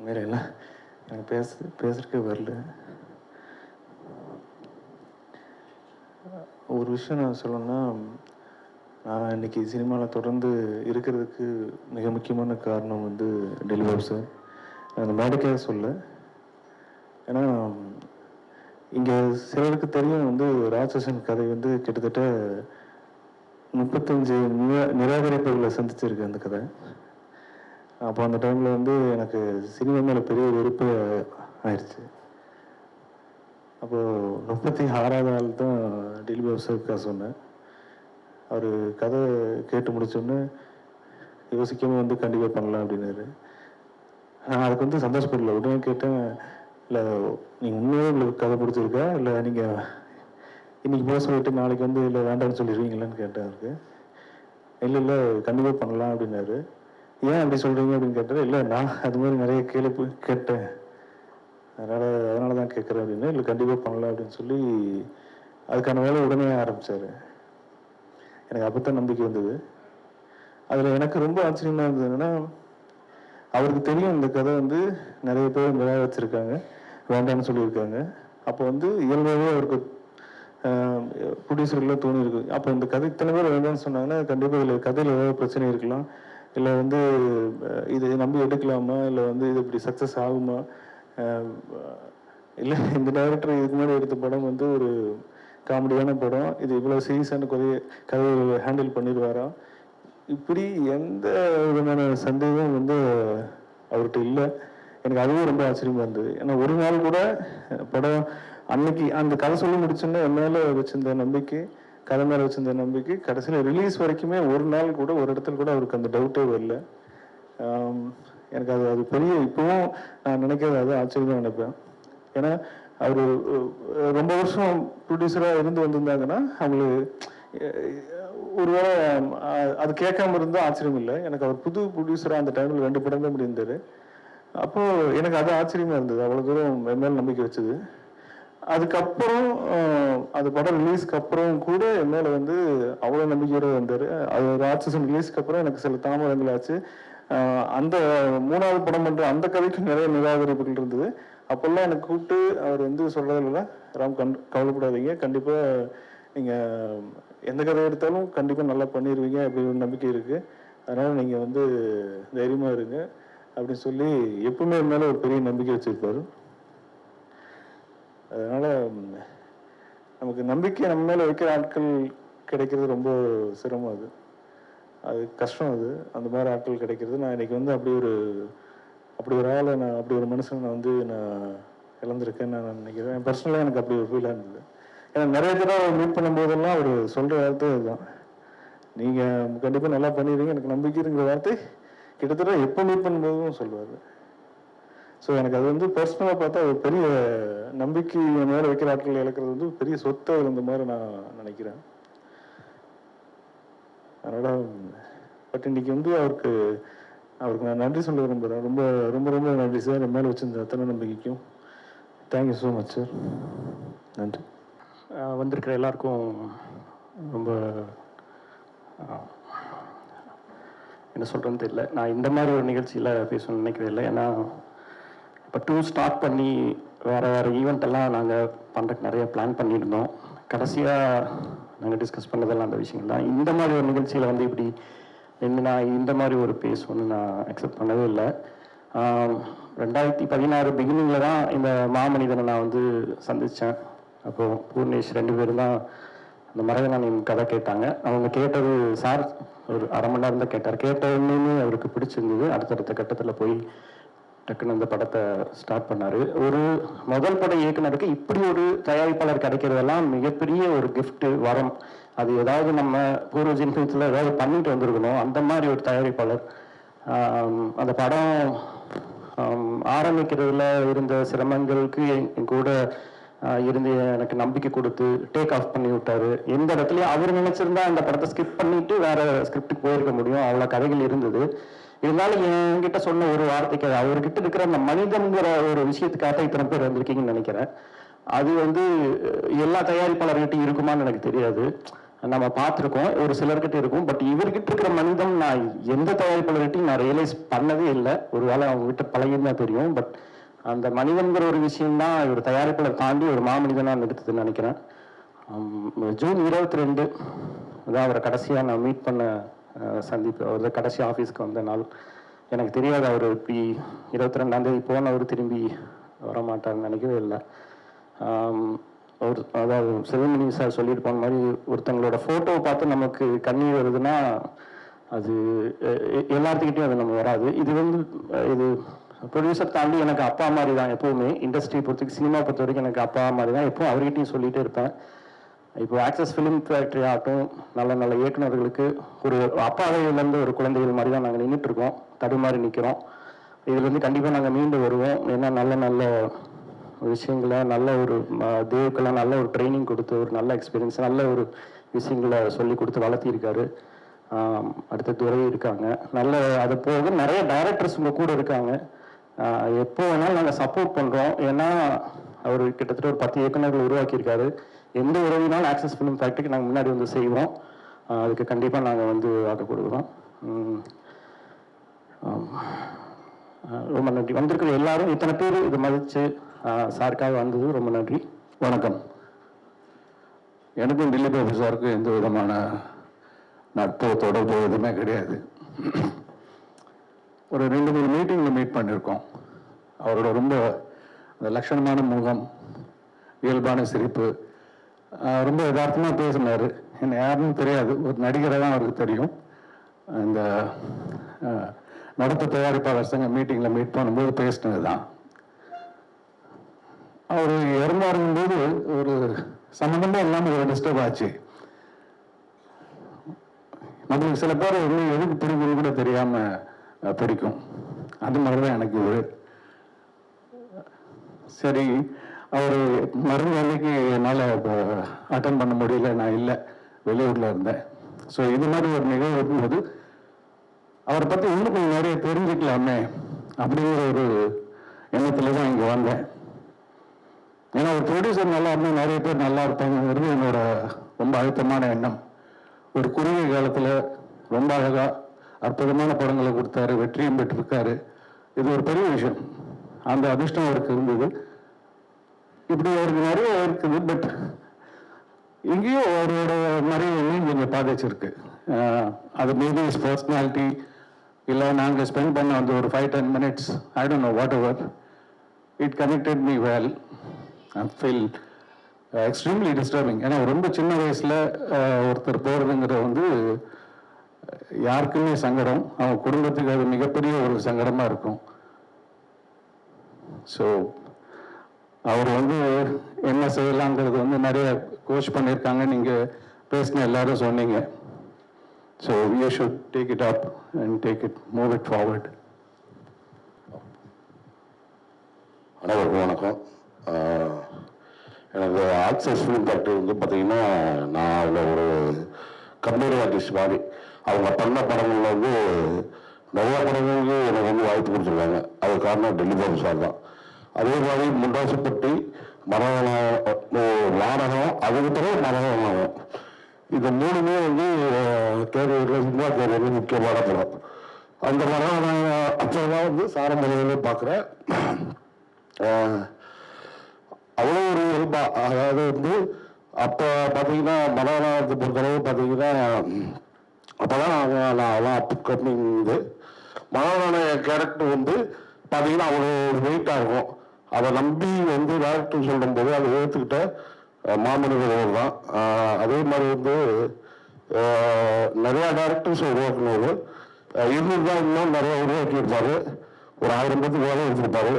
வேறு என்ன எனக்கு பேசுறதுக்கே வரல. ஒரு விஷயம் நான் சொல்லணும்னா, நான் இன்னைக்கு சினிமாவில் தொடர்ந்து இருக்கிறதுக்கு மிக முக்கியமான காரணம் டெலிபாபு சார். அந்த மேடைக்காக சொல்ல, ஏன்னா இங்கே சிலருக்கு தெரியும் ராட்சசன் கதை கிட்டத்தட்ட 35 நிராகரிப்புகளை சந்திச்சிருக்கு அந்த கதை. அப்போ அந்த டைமில் எனக்கு சினிமா மேலே பெரிய வெறுப்பு ஆயிடுச்சு. அப்போது 36வது நாள் தான் டெலிவரி சார்க்காக சொன்னேன். அவர் கதை கேட்டு முடிச்சோன்னே யோசிக்காமல் வந்து கண்டிப்பாக பண்ணலாம் அப்படின்னாரு. நான் அதுக்கு வந்து சந்தோஷப்படல. உடனே கேட்டேன், இல்லை நீங்கள் உண்மையாக உங்களுக்கு கதை பிடிச்சிருக்கா, இல்லை நீங்கள் இன்றைக்கி போக சொல்லிட்டு நாளைக்கு வந்து இல்லை வேண்டாம்னு சொல்லிடுவீங்களான்னு கேட்டேன் அவருக்கு. இல்லை இல்லை கண்டிப்பாக பண்ணலாம் அப்படின்னாரு. ஏன் அப்படி சொல்கிறீங்க அப்படின்னு கேட்டார். இல்லை நான் அது மாதிரி நிறைய கேட்டேன், அதனால தான் கேட்குறேன் அப்படின்னு. இல்லை கண்டிப்பாக பண்ணலாம் அப்படின்னு சொல்லி அதுக்கான வேலை உடனே ஆரம்பித்தார். எனக்கு அப்போ தான் நம்பிக்கை வந்தது. அதில் எனக்கு ரொம்ப ஆச்சரியமாக இருந்தது என்னென்னா, அவருக்கு தெரியும் இந்த கதை வந்து நிறைய பேர் நிராகரிச்சிருக்காங்க, வேண்டாம்னு சொல்லியிருக்காங்க. அப்போ வந்து இயல்பாகவே அவருக்கு ப்ரொடியூசர்லாம் தோணி இருக்கு, அப்போ இந்த கதை இத்தனை பேர் வேண்டாம்னு சொன்னாங்கன்னா கண்டிப்பாக இதில் கதையில் ஏதாவது பிரச்சனை இருக்கலாம், இல்லை வந்து இதை நம்பி எடுக்கலாமா, இல்லை வந்து இது இப்படி சக்ஸஸ் ஆகுமா, இல்லை இந்த டைரக்டர் இதுக்கு முன்னாடி எடுத்த படம் வந்து ஒரு காமெடியான படம், இது இவ்வளோ சீரியஸான கதையை ஹேண்டில் பண்ணிடுவாரா, இப்படி எந்த விதமான சந்தேகமும் வந்து அவர்கிட்ட இல்லை. எனக்கு அதுவும் ரொம்ப ஆச்சரியமாக இருந்தது. ஏன்னா ஒரு நாள் கூட படம் அன்னைக்கு அந்த கதை சொல்லி முடிச்சோன்னா என் மேலே வச்சிருந்த நம்பிக்கை, கதை மேலே வச்சிருந்த நம்பிக்கை கடைசியில் ரிலீஸ் வரைக்குமே ஒரு நாள் கூட ஒரு இடத்துல கூட அவருக்கு அந்த டவுட்டே வரல. எனக்கு அது பெரிய இப்போவும் நான் நினைக்கிறது அது ஆச்சரியமாக நினைப்பேன். ஏன்னா அவர் ரொம்ப வருஷம் ப்ரொடியூசராக இருந்து வந்திருந்தாங்கன்னா அவங்களுக்கு ஒருவேளை அது கேட்காம இருந்தால் ஆச்சரியம் இல்லை. எனக்கு அவர் புது ப்ரொடியூசராக அந்த டைமில் 2 படம் தான் முடிந்தார். அப்போது எனக்கு அது ஆச்சரியமாக இருந்தது, அவ்வளோ தூரம் என் மேல் நம்பிக்கை வச்சது. அதுக்கப்புறம் அந்த படம் ரிலீஸ்க்கு அப்புறம் கூட என் மேலே வந்து அவ்வளோ நம்பிக்கையோடு வந்தார். அது ஒரு ஆக்சிஜன் ரிலீஸ்க்கு அப்புறம் எனக்கு சில தாமதங்கள் ஆச்சு. அந்த 3வது படம் பண்ணுற அந்த கதைக்கு நிறைய நிராகரிப்புகள் இருந்தது. அப்போல்லாம் எனக்கு கூப்பிட்டு அவர் வந்து சொல்கிறதில்ல, ராம் கவலைப்படாதீங்க, கண்டிப்பாக நீங்கள் எந்த கதை எடுத்தாலும் கண்டிப்பாக நல்லா பண்ணிடுவீங்க அப்படின்னு ஒரு நம்பிக்கை இருக்குது, அதனால் நீங்கள் வந்து தைரியமாக இருங்க அப்படின்னு சொல்லி எப்பவுமே என் மேலே ஒரு பெரிய நம்பிக்கை வச்சுருப்பார். அதனால் நமக்கு நம்பிக்கை நம்ம மேலே வைக்கிற ஆட்கள் கிடைக்கிறது ரொம்ப சிரமம், அது கஷ்டம். அந்த மாதிரி ஆட்கள் கிடைக்கிறது நான் இன்னைக்கு வந்து அப்படி ஒரு ஆளை நான் அப்படி ஒரு மனுஷனை நான் வந்து நான் இழந்திருக்கேன்னு நான் நினைக்கிறேன். பர்சனலாக எனக்கு அப்படி ஒரு ஃபீலாக இருந்தது. ஏன்னா நிறைய தடவை மீட் பண்ணும்போதெல்லாம் அவர் சொல்கிற வார்த்தை இதுதான், நீங்கள் கண்டிப்பாக நல்லா பண்ணிடுவீங்க எனக்கு நம்பிக்கை இருக்கிற வார்த்தை கிட்டத்தட்ட எப்போ மீட் பண்ணும்போதும் சொல்லுவார். ஸோ எனக்கு அது வந்து பர்சனலாக பார்த்தா ஒரு பெரிய நம்பிக்கை மேலே வைக்கிற ஆட்கள் இழக்கிறது வந்து பெரிய சொத்தை இருந்த மாதிரி நான் நினைக்கிறேன். அதனால் பட் இன்னைக்கு வந்து அவருக்கு நான் நன்றி சொல்ல விரும்புகிறேன். ரொம்ப ரொம்ப ரொம்ப நன்றி சார், என் மேலே வச்சிருந்த அத்தனை நம்பிக்கைக்கும். Thank you so much sir. நன்றி. வந்திருக்கிற எல்லாருக்கும் ரொம்ப என்ன சொல்கிறேன்னு தெரியல. நான் இந்த மாதிரி ஒரு நிகழ்ச்சியில் பேசணும்னு நினைக்கிறதே இல்லை. ஏன்னா இப்போ 2 ஸ்டார்ட் பண்ணி வேறு ஈவெண்ட் எல்லாம் நாங்கள் பண்ணுறதுக்கு நிறைய பிளான் பண்ணியிருந்தோம். கடைசியாக நாங்கள் டிஸ்கஸ் பண்ணதெல்லாம் அந்த விஷயங்கள் தான். இந்த மாதிரி ஒரு நிகழ்ச்சியில் வந்து இப்படி நான் இந்த மாதிரி ஒரு பேசணும்னு நான் அக்செப்ட் பண்ணவே இல்லை. 2016 பிகினிங்கில் தான் இந்த மாமனிதனை நான் வந்து சந்தித்தேன். அப்போது பூர்ணேஷ் 2 பேரும் தான் அந்த மரகநாணியின் கதை கேட்டாங்க. அவங்க கேட்டது சார் ஒரு 1/2 மணி நேரம் தான் கேட்டார். கேட்டதுன்னு அவருக்கு பிடிச்சிருந்தது. அடுத்தடுத்த கட்டத்தில் போய் டக்குன்னு அந்த படத்தை ஸ்டார்ட் பண்ணார். ஒரு முதல் பட இயக்குனருக்கு இப்படி ஒரு தயாரிப்பாளர் கிடைக்கிறதெல்லாம் மிகப்பெரிய ஒரு கிஃப்ட்டு, வரம். அது ஏதாவது நம்ம பூர்வ ஜென்மத்தில் ஏதாவது பண்ணிட்டு வந்திருக்கணும். அந்த மாதிரி ஒரு தயாரிப்பாளர். அந்த படம் ஆரம்பிக்கிறதுல இருந்த சிரமங்களுக்கு என் கூட இருந்து எனக்கு நம்பிக்கை கொடுத்து டேக் ஆஃப் பண்ணி விட்டாரு. எந்த இடத்துலையும் அவர் நினைச்சிருந்தா அந்த படத்தை ஸ்கிப் பண்ணிட்டு வேற ஸ்கிரிப்டுக்கு போயிருக்க முடியும், அவ்வளோ கதைகள் இருந்தது. இருந்தாலும் என்கிட்ட சொன்ன ஒரு வார்த்தைக்கு அவர்கிட்ட இருக்கிற அந்த மனிதங்கிற ஒரு விஷயத்துக்காக இத்தனை பேர் வந்திருக்கீங்கன்னு நினைக்கிறேன். அது வந்து எல்லா தயாரிப்பாளர்கிட்டையும் இருக்குமான்னு எனக்கு தெரியாது. நம்ம பார்த்துருக்கோம், ஒரு சிலர்கிட்ட இருக்கும். பட் இவர்கிட்ட இருக்கிற மனிதம் நான் எந்த தயாரிப்பாளர்கிட்டையும் நான் ரியலைஸ் பண்ணதே இல்லை. ஒருவேளை அவங்க கிட்ட பழகிதான் தெரியும். பட் அந்த மனிதன்கிற ஒரு விஷயம்தான் இவர் தயாரிப்பாளர் தாண்டி ஒரு மாமனிதனாக நிறுத்துதுன்னு நினைக்கிறேன். ஜூன் 22 அதான் அவரை கடைசியாக நான் மீட் பண்ண சந்திப்பு. அவர் கடைசி ஆஃபீஸ்க்கு வந்த நாள். எனக்கு தெரியாது அவர் இப்படி 22ஆம் தேதி போனவர் திரும்பி வரமாட்டார்னு நினைக்கவே இல்லை. அதாவது சிவமணி சார் சொல்லிட்டு போன மாதிரி ஒருத்தங்களோட ஃபோட்டோவை பார்த்து நமக்கு கண்ணீர் வருதுன்னா அது எல்லாத்துக்கிட்டையும் அது நம்ம வராது. இது வந்து இது ப்ரொடியூசர் தாண்டி எனக்கு அப்பா மாதிரி தான் எப்போவுமே. இண்டஸ்ட்ரி பொறுத்தவரைக்கும், சினிமா பொறுத்த வரைக்கும் எனக்கு அப்பா மாதிரி தான். எப்பவும் அவர்கிட்டையும் சொல்லிகிட்டே இருப்பேன். இப்போ ஆக்சஸ் ஃபிலிம் ஃபேக்ட்ரி ஆகட்டும், நல்ல நல்ல இயக்குநர்களுக்கு ஒரு அப்பாவையிலேருந்து ஒரு குழந்தைகள் மாதிரி தான் நாங்கள் நின்றுட்டுருக்கோம், தடுமாறி நிற்கிறோம். இதுலேருந்து கண்டிப்பாக நாங்கள் மீண்டு வருவோம். ஏன்னா நல்ல நல்ல விஷயங்களை, நல்ல ஒரு தேவுக்கெல்லாம் நல்ல ஒரு ட்ரைனிங் கொடுத்து, ஒரு நல்ல எக்ஸ்பீரியன்ஸ், நல்ல ஒரு விஷயங்களை சொல்லி கொடுத்து வளர்த்திருக்காரு. அடுத்த துறை இருக்காங்க, நல்ல அது போக நிறைய டைரக்டர்ஸ் உங்கள் கூட இருக்காங்க. எப்போ வேணாலும் நாங்கள் சப்போர்ட் பண்ணுறோம். ஏன்னா அவர் கிட்டத்தட்ட ஒரு 10 இயக்குநர்கள் உருவாக்கியிருக்காரு. எந்த உதவினாலும் ஆக்சஸ் ஃபிலிம் ஃபேக்ட்ரிக்கு நாங்கள் முன்னாடி வந்து செய்வோம். அதுக்கு கண்டிப்பாக நாங்கள் வந்து வாக்கு கொடுக்குறோம். ரொம்ப நன்றி. வந்திருக்கிற எல்லாரும் இத்தனை பேர் இதை மதித்து சாருக்காக வந்தது ரொம்ப நன்றி. வணக்கம். எனக்கும் திலீப் பாபு சாருக்கும் எந்த விதமான நட்போ தொடர்போ எதுவுமே கிடையாது. ஒரு 2-3 மீட்டிங்கில் மீட் பண்ணியிருக்கோம். அவரோட ரொம்ப அந்த லட்சணமான முகம், இயல்பான சிரிப்பு, ரொம்ப யதார்த்தமாக பேசினார். என்ன யாருன்னு தெரியாது, ஒரு நடிகரை தான் அவருக்கு தெரியும். இந்த நடப்பு தயாரிப்பாளர் சங்க மீட்டிங்கில் மீட் பண்ணும்போது பேசினது தான். அவர் இறந்தாருங்கும்போது ஒரு சம்மந்தமாக இல்லாமல் ஒரு டிஸ்டர்ப் ஆச்சு. நம்மளுக்கு சில பேர் வந்து எதுக்கு பிடிக்கும்னு கூட தெரியாமல் பிடிக்கும். அது மாதிரி தான் எனக்கு இது. சரி, அவர் மருந்து அன்னைக்கு என்னால் அட்டன் பண்ண முடியல, நான் இல்லை, வெளியூரில் இருந்தேன். ஸோ இது மாதிரி ஒரு நிகழ்வு இருக்கும்போது அவரை பற்றி இன்னும் கொஞ்சம் நிறைய தெரிஞ்சுக்கலாமே அப்படிங்கிற ஒரு எண்ணத்தில் தான் இங்கே வந்தேன். ஏன்னா ஒரு ப்ரொடியூசர் நல்லா இருந்தால் நிறைய பேர் நல்லா இருப்பாங்கிறது என்னோட ரொம்ப அழுத்தமான எண்ணம். ஒரு குறுகிய காலத்தில் ரொம்ப அழகாக அற்புதமான படங்களை கொடுத்தாரு, வெற்றியும் பெற்றிருக்காரு. இது ஒரு பெரிய விஷயம். அந்த அதிர்ஷ்டம் அவருக்கு இருந்தது. இப்படி அவருக்கு நிறைய இருக்குது. பட் இங்கேயும் அவரோட நிறைய எண்ணம் கொஞ்சம் பாதிச்சிருக்கு. அது மேபி இஸ் பர்சனாலிட்டி, இல்லை நாங்கள் ஸ்பெண்ட் பண்ண அந்த ஒரு 5-10 minutes, I don't know, what ever, it connected me well. I feel extremely disturbing. ஏன்னா ரொம்ப சின்ன வயசில் ஒருத்தர் போகிறதுங்கிறது வந்து யாருக்குமே சங்கடம், அவங்க குடும்பத்துக்கு அது மிகப்பெரிய ஒரு சங்கடமாக இருக்கும். ஸோ அவர் வந்து என்ன செய்யலாங்கிறது வந்து நிறைய கோச் பண்ணியிருக்காங்க, நீங்கள் பேசின எல்லாரும் சொன்னீங்க. So you should take it up and take it, move it forward. அனைவருக்கும் வணக்கம். எனக்கு ஆக்சஸ் ஃபிலிம் ஃபேக்ட்ரி வந்து பார்த்தீங்கன்னா, நான் அதில் ஒரு கம்பெனி ஆர்டிஸ்ட் மாதிரி அவங்க பண்ண படங்களில் வந்து நிறைய படங்களுக்கு எனக்கு வந்து வாய்ப்பு கொடுத்துருக்காங்க. அது காரணம் திலீப் பாபு சார் தான். அதே மாதிரி முண்டாசுப்பட்டி, நாடகம், அதுக்கு பிறகு மரணம், இது 3மே வந்து கேரியரில் சினிமா கேரியரில் முக்கியமான படம். அந்த மரணம் அப்போதான் வந்து சாரமணியிலே பார்க்குறேன். அவ்வளோ ஒரு இயல்பா, அதாவது வந்து அப்போ பார்த்தீங்கன்னா மனோரத்தை பொறுத்தளவு பார்த்தீங்கன்னா அப்போதான் நான் அப்கமிங் இது மனோரமான கேரக்டர் வந்து பார்த்தீங்கன்னா அவ்வளோ வெயிட்டாக இருக்கும். அதை நம்பி வந்து டேரக்டர் சொல்லும்போது அதை ஏற்றுக்கிட்ட மாமனிதர் தான். அதே மாதிரி வந்து நிறையா டேரக்டர்ஸ் உருவாக்குனவர் இருந்துதான் இன்னும் நிறைய உருவாக்கியிருப்பாரு. ஒரு 1000 பேருக்கு வேலை எடுத்திருப்பாரு.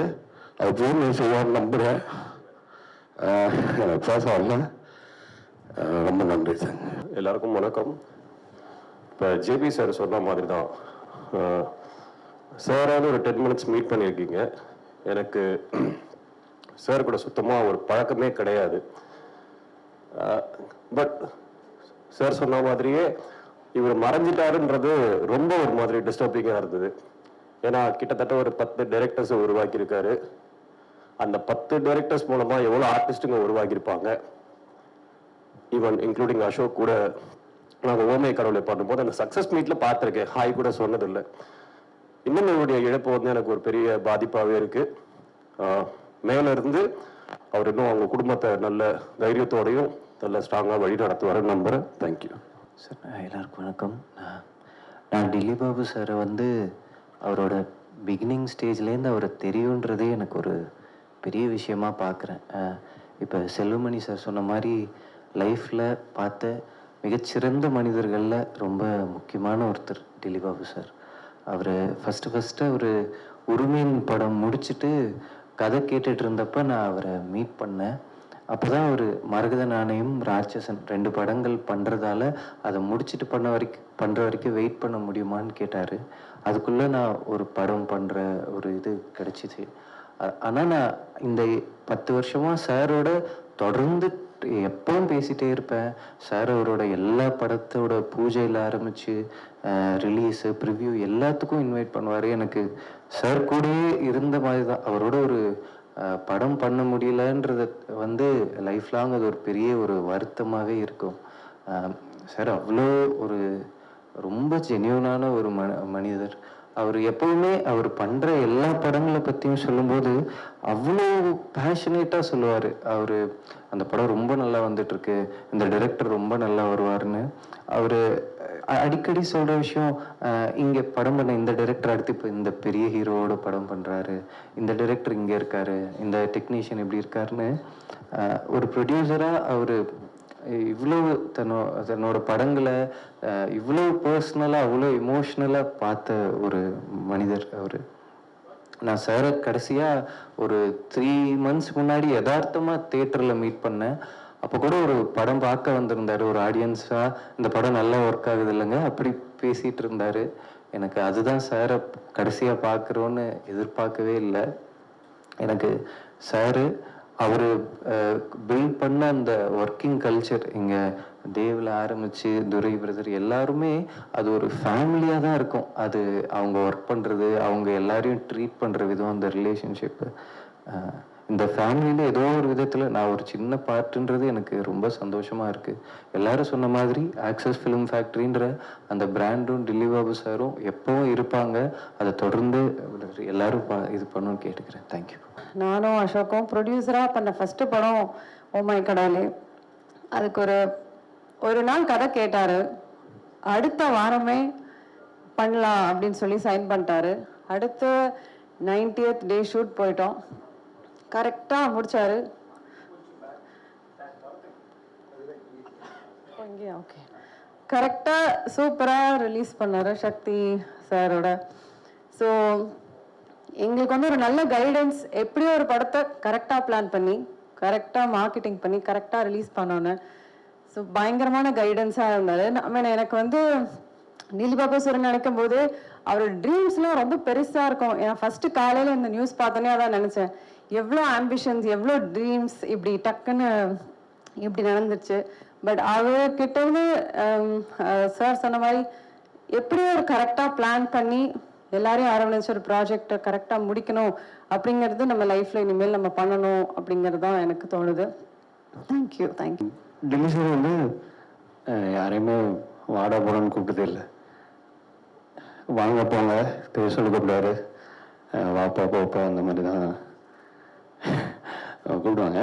அது பூர்ணி செய்வார்னு நம்புகிறேன். பேச வரல. ரொம்ப நன்றி சார். எல்லாருக்கும் வணக்கம். இப்போ ஜேபி சார் சொன்ன மாதிரி தான், சாராவது ஒரு 10 minutes மீட் பண்ணியிருக்கீங்க. எனக்கு சார் கூட சுத்தமாக ஒரு பழக்கமே கிடையாது. பட் சார் சொன்ன மாதிரியே இவர் மறைஞ்சிட்டாருன்றது ரொம்ப ஒரு மாதிரி டிஸ்டர்பிங்காக இருந்தது. ஏன்னா கிட்டத்தட்ட ஒரு 10 டைரக்டர்ஸை உருவாக்கியிருக்காரு. அந்த 10 டைரக்டர்ஸ் மூலமாக எவ்வளோ ஆர்டிஸ்ட்டுங்க உருவாக்கியிருப்பாங்க. ஈவன் இன்க்ளூடிங் அசோக் கூட நாங்கள் ஓமை கடவுளை பண்ணும்போது அந்த சக்ஸஸ் மீட்டில் பார்த்துருக்கேன், ஹாய் கூட சொன்னதில்லை. இன்னும் இவருடைய இழப்பு வந்து எனக்கு ஒரு பெரிய பாதிப்பாகவே இருக்குது. மேலே இருந்து அவர் இன்னும் அவங்க குடும்பத்தை நல்ல தைரியத்தோடையும் நல்ல ஸ்ட்ராங்காக வழி நடத்துவாருன்னு நம்புகிறேன். Thank you sir. எல்லாருக்கும் வணக்கம். நான் திலீப் பாபு சாரை வந்து அவரோட பிகினிங் ஸ்டேஜ்லேருந்து அவரை தெரியுன்றதே எனக்கு ஒரு பெரிய விஷயமா பார்க்குறேன். இப்போ செல்வமணி சார் சொன்ன மாதிரி லைஃப்பில் பார்த்த மிகச்சிறந்த மனிதர்களில் ரொம்ப முக்கியமான ஒருத்தர் திலீப் பாபு சார். அவர் ஃபஸ்ட்டு அவர் உரிமையின் படம் முடிச்சுட்டு கதை கேட்டுட்டு இருந்தப்ப நான் அவரை மீட் பண்ணேன். அப்போ தான் அவர் மரகத நாணயம், ராட்சசன் 2 படங்கள் பண்ணுறதால அதை முடிச்சுட்டு பண்ணுற வரைக்கும் வெயிட் பண்ண முடியுமான்னு கேட்டார். அதுக்குள்ளே நான் ஒரு படம் பண்ணுற ஒரு இது கிடச்சிச்சு. ஆனால் நான் இந்த 10 வருஷமாக சாரோட தொடர்ந்து எப்பவும் பேசிகிட்டே இருப்பேன். சார் அவரோட எல்லா படத்தோட பூஜையில் ஆரம்பித்து ரிலீஸு, ப்ரிவ்யூ எல்லாத்துக்கும் இன்வைட் பண்ணுவார். எனக்கு சார் கூடயே இருந்த மாதிரி தான். அவரோட ஒரு படம் பண்ண முடியலன்றது லைஃப் லாங் அது ஒரு பெரிய ஒரு வருத்தமாகவே இருக்கும். சார் அவ்வளோ ஒரு ரொம்ப ஜென்யூனான ஒரு மனிதர். அவர் எப்பவுமே அவர் பண்ணுற எல்லா படங்களை பற்றியும் சொல்லும்போது அவ்வளோ பேஷனேட்டாக சொல்லுவார். அவர் அந்த படம் ரொம்ப நல்லா வந்துட்டுருக்கு, இந்த டைரக்டர் ரொம்ப நல்லா வருவார்னு அவர் அடிக்கடி சொல்கிற விஷயம். இங்கே படம் பண்ண இந்த டைரக்டர் அடுத்து இப்போ இந்த பெரிய ஹீரோவோட படம் பண்ணுறாரு, இந்த டைரக்டர் இங்கே இருக்கார், இந்த டெக்னீஷியன் இப்படி இருக்காருன்னு ஒரு ப்ரொடியூசராக அவர் இவ்வளோ தன்னோட படங்களை இவ்வளோ பர்சனலாக அவ்வளோ இமோஷ்னலாக பார்த்த ஒரு மனிதர் அவர். நான் சாரை கடைசியாக ஒரு 3 months முன்னாடி யதார்த்தமாக தியேட்டரில் மீட் பண்ணேன். அப்போ கூட ஒரு படம் பார்க்க வந்திருந்தார் ஒரு ஆடியன்ஸாக. இந்த படம் நல்லா ஒர்க் ஆகுது இல்லைங்க அப்படி பேசிகிட்டு இருந்தார். எனக்கு அதுதான் சாரை கடைசியாக பார்க்குறோன்னு எதிர்பார்க்கவே இல்லை. எனக்கு சாரு அவர் பில்ட் பண்ண அந்த ஒர்க்கிங் கல்ச்சர் இங்கே தேவில் ஆரம்பித்து துரை பிரதர் எல்லாருமே அது ஒரு ஃபேமிலியாக தான் இருக்கும். அது அவங்க ஒர்க் பண்ணுறது, அவங்க எல்லாரையும் ட்ரீட் பண்ணுற விதம், அந்த ரிலேஷன்ஷிப்பு, இந்த ஃபேமிலியில் ஏதோ ஒரு விதத்தில் நான் ஒரு சின்ன பார்ட்டுன்றது எனக்கு ரொம்ப சந்தோஷமாக இருக்குது. எல்லாரும் சொன்ன மாதிரி ஆக்சஸ் ஃபிலிம் ஃபேக்ட்ரின்ற அந்த பிராண்டும் டில்லி பாபு சாரும் எப்பவும் இருப்பாங்க. அதை தொடர்ந்து எல்லாரும் இது பண்ணணும்னு கேட்டுக்கிறேன். தேங்க்யூ. நானும் அசோக்கும் ப்ரொடியூசராக பண்ண ஃபஸ்ட்டு படம் ஓ மை கடவுளே. அதுக்கு ஒரு நாள் கதை கேட்டார். அடுத்த வாரமே பண்ணலாம் அப்படின்னு சொல்லி சைன் பண்ணிட்டாரு. அடுத்த 90th டே ஷூட் போயிட்டோம். கரெக்டாக முடிச்சாரு. ஓகே, கரெக்டாக சூப்பராக ரிலீஸ் பண்ணார் சக்தி சாரோட. ஸோ எங்களுக்கு ஒரு நல்ல கைடன்ஸ், எப்படியோ ஒரு படத்தை கரெக்டாக பிளான் பண்ணி கரெக்டாக மார்க்கெட்டிங் பண்ணி கரெக்டாக ரிலீஸ் பண்ணோன்னு. ஸோ பயங்கரமான கைடன்ஸாக இருந்தார். எனக்கு டில்லி பாபு சார் நினைக்கும் போது அவரோட ட்ரீம்ஸ்லாம் ரொம்ப பெருசாக இருக்கும். ஏன்னா ஃபஸ்ட்டு காலையில் இந்த நியூஸ் பார்த்தோன்னே அதான் நினச்சேன், எவ்வளோ ஆம்பிஷன்ஸ், எவ்வளோ ட்ரீம்ஸ் இப்படி டக்குன்னு இப்படி நடந்துச்சு. பட் அவர்கிட்ட சார் சொன்ன மாதிரி எப்படியோ ஒரு கரெக்டாக பிளான் பண்ணி எல்லாரையும் அரவணைச்சு ஒரு ப்ராஜெக்டை கரெக்டாக முடிக்கணும் அப்படிங்கிறது நம்ம லைஃப்பில் இனிமேல் நம்ம பண்ணணும் அப்படிங்கிறது தான் எனக்கு தோணுது. தேங்க்யூ. டில்லி சார் யாரையுமே வாடா போடான்னு கூப்பிட்டதே இல்லை. வாங்க போங்க பேர் சொல்லி கூப்பிடுவாரு, வாப்பா போப்பா அந்த மாதிரி தான் கூப்பிடுவாங்க.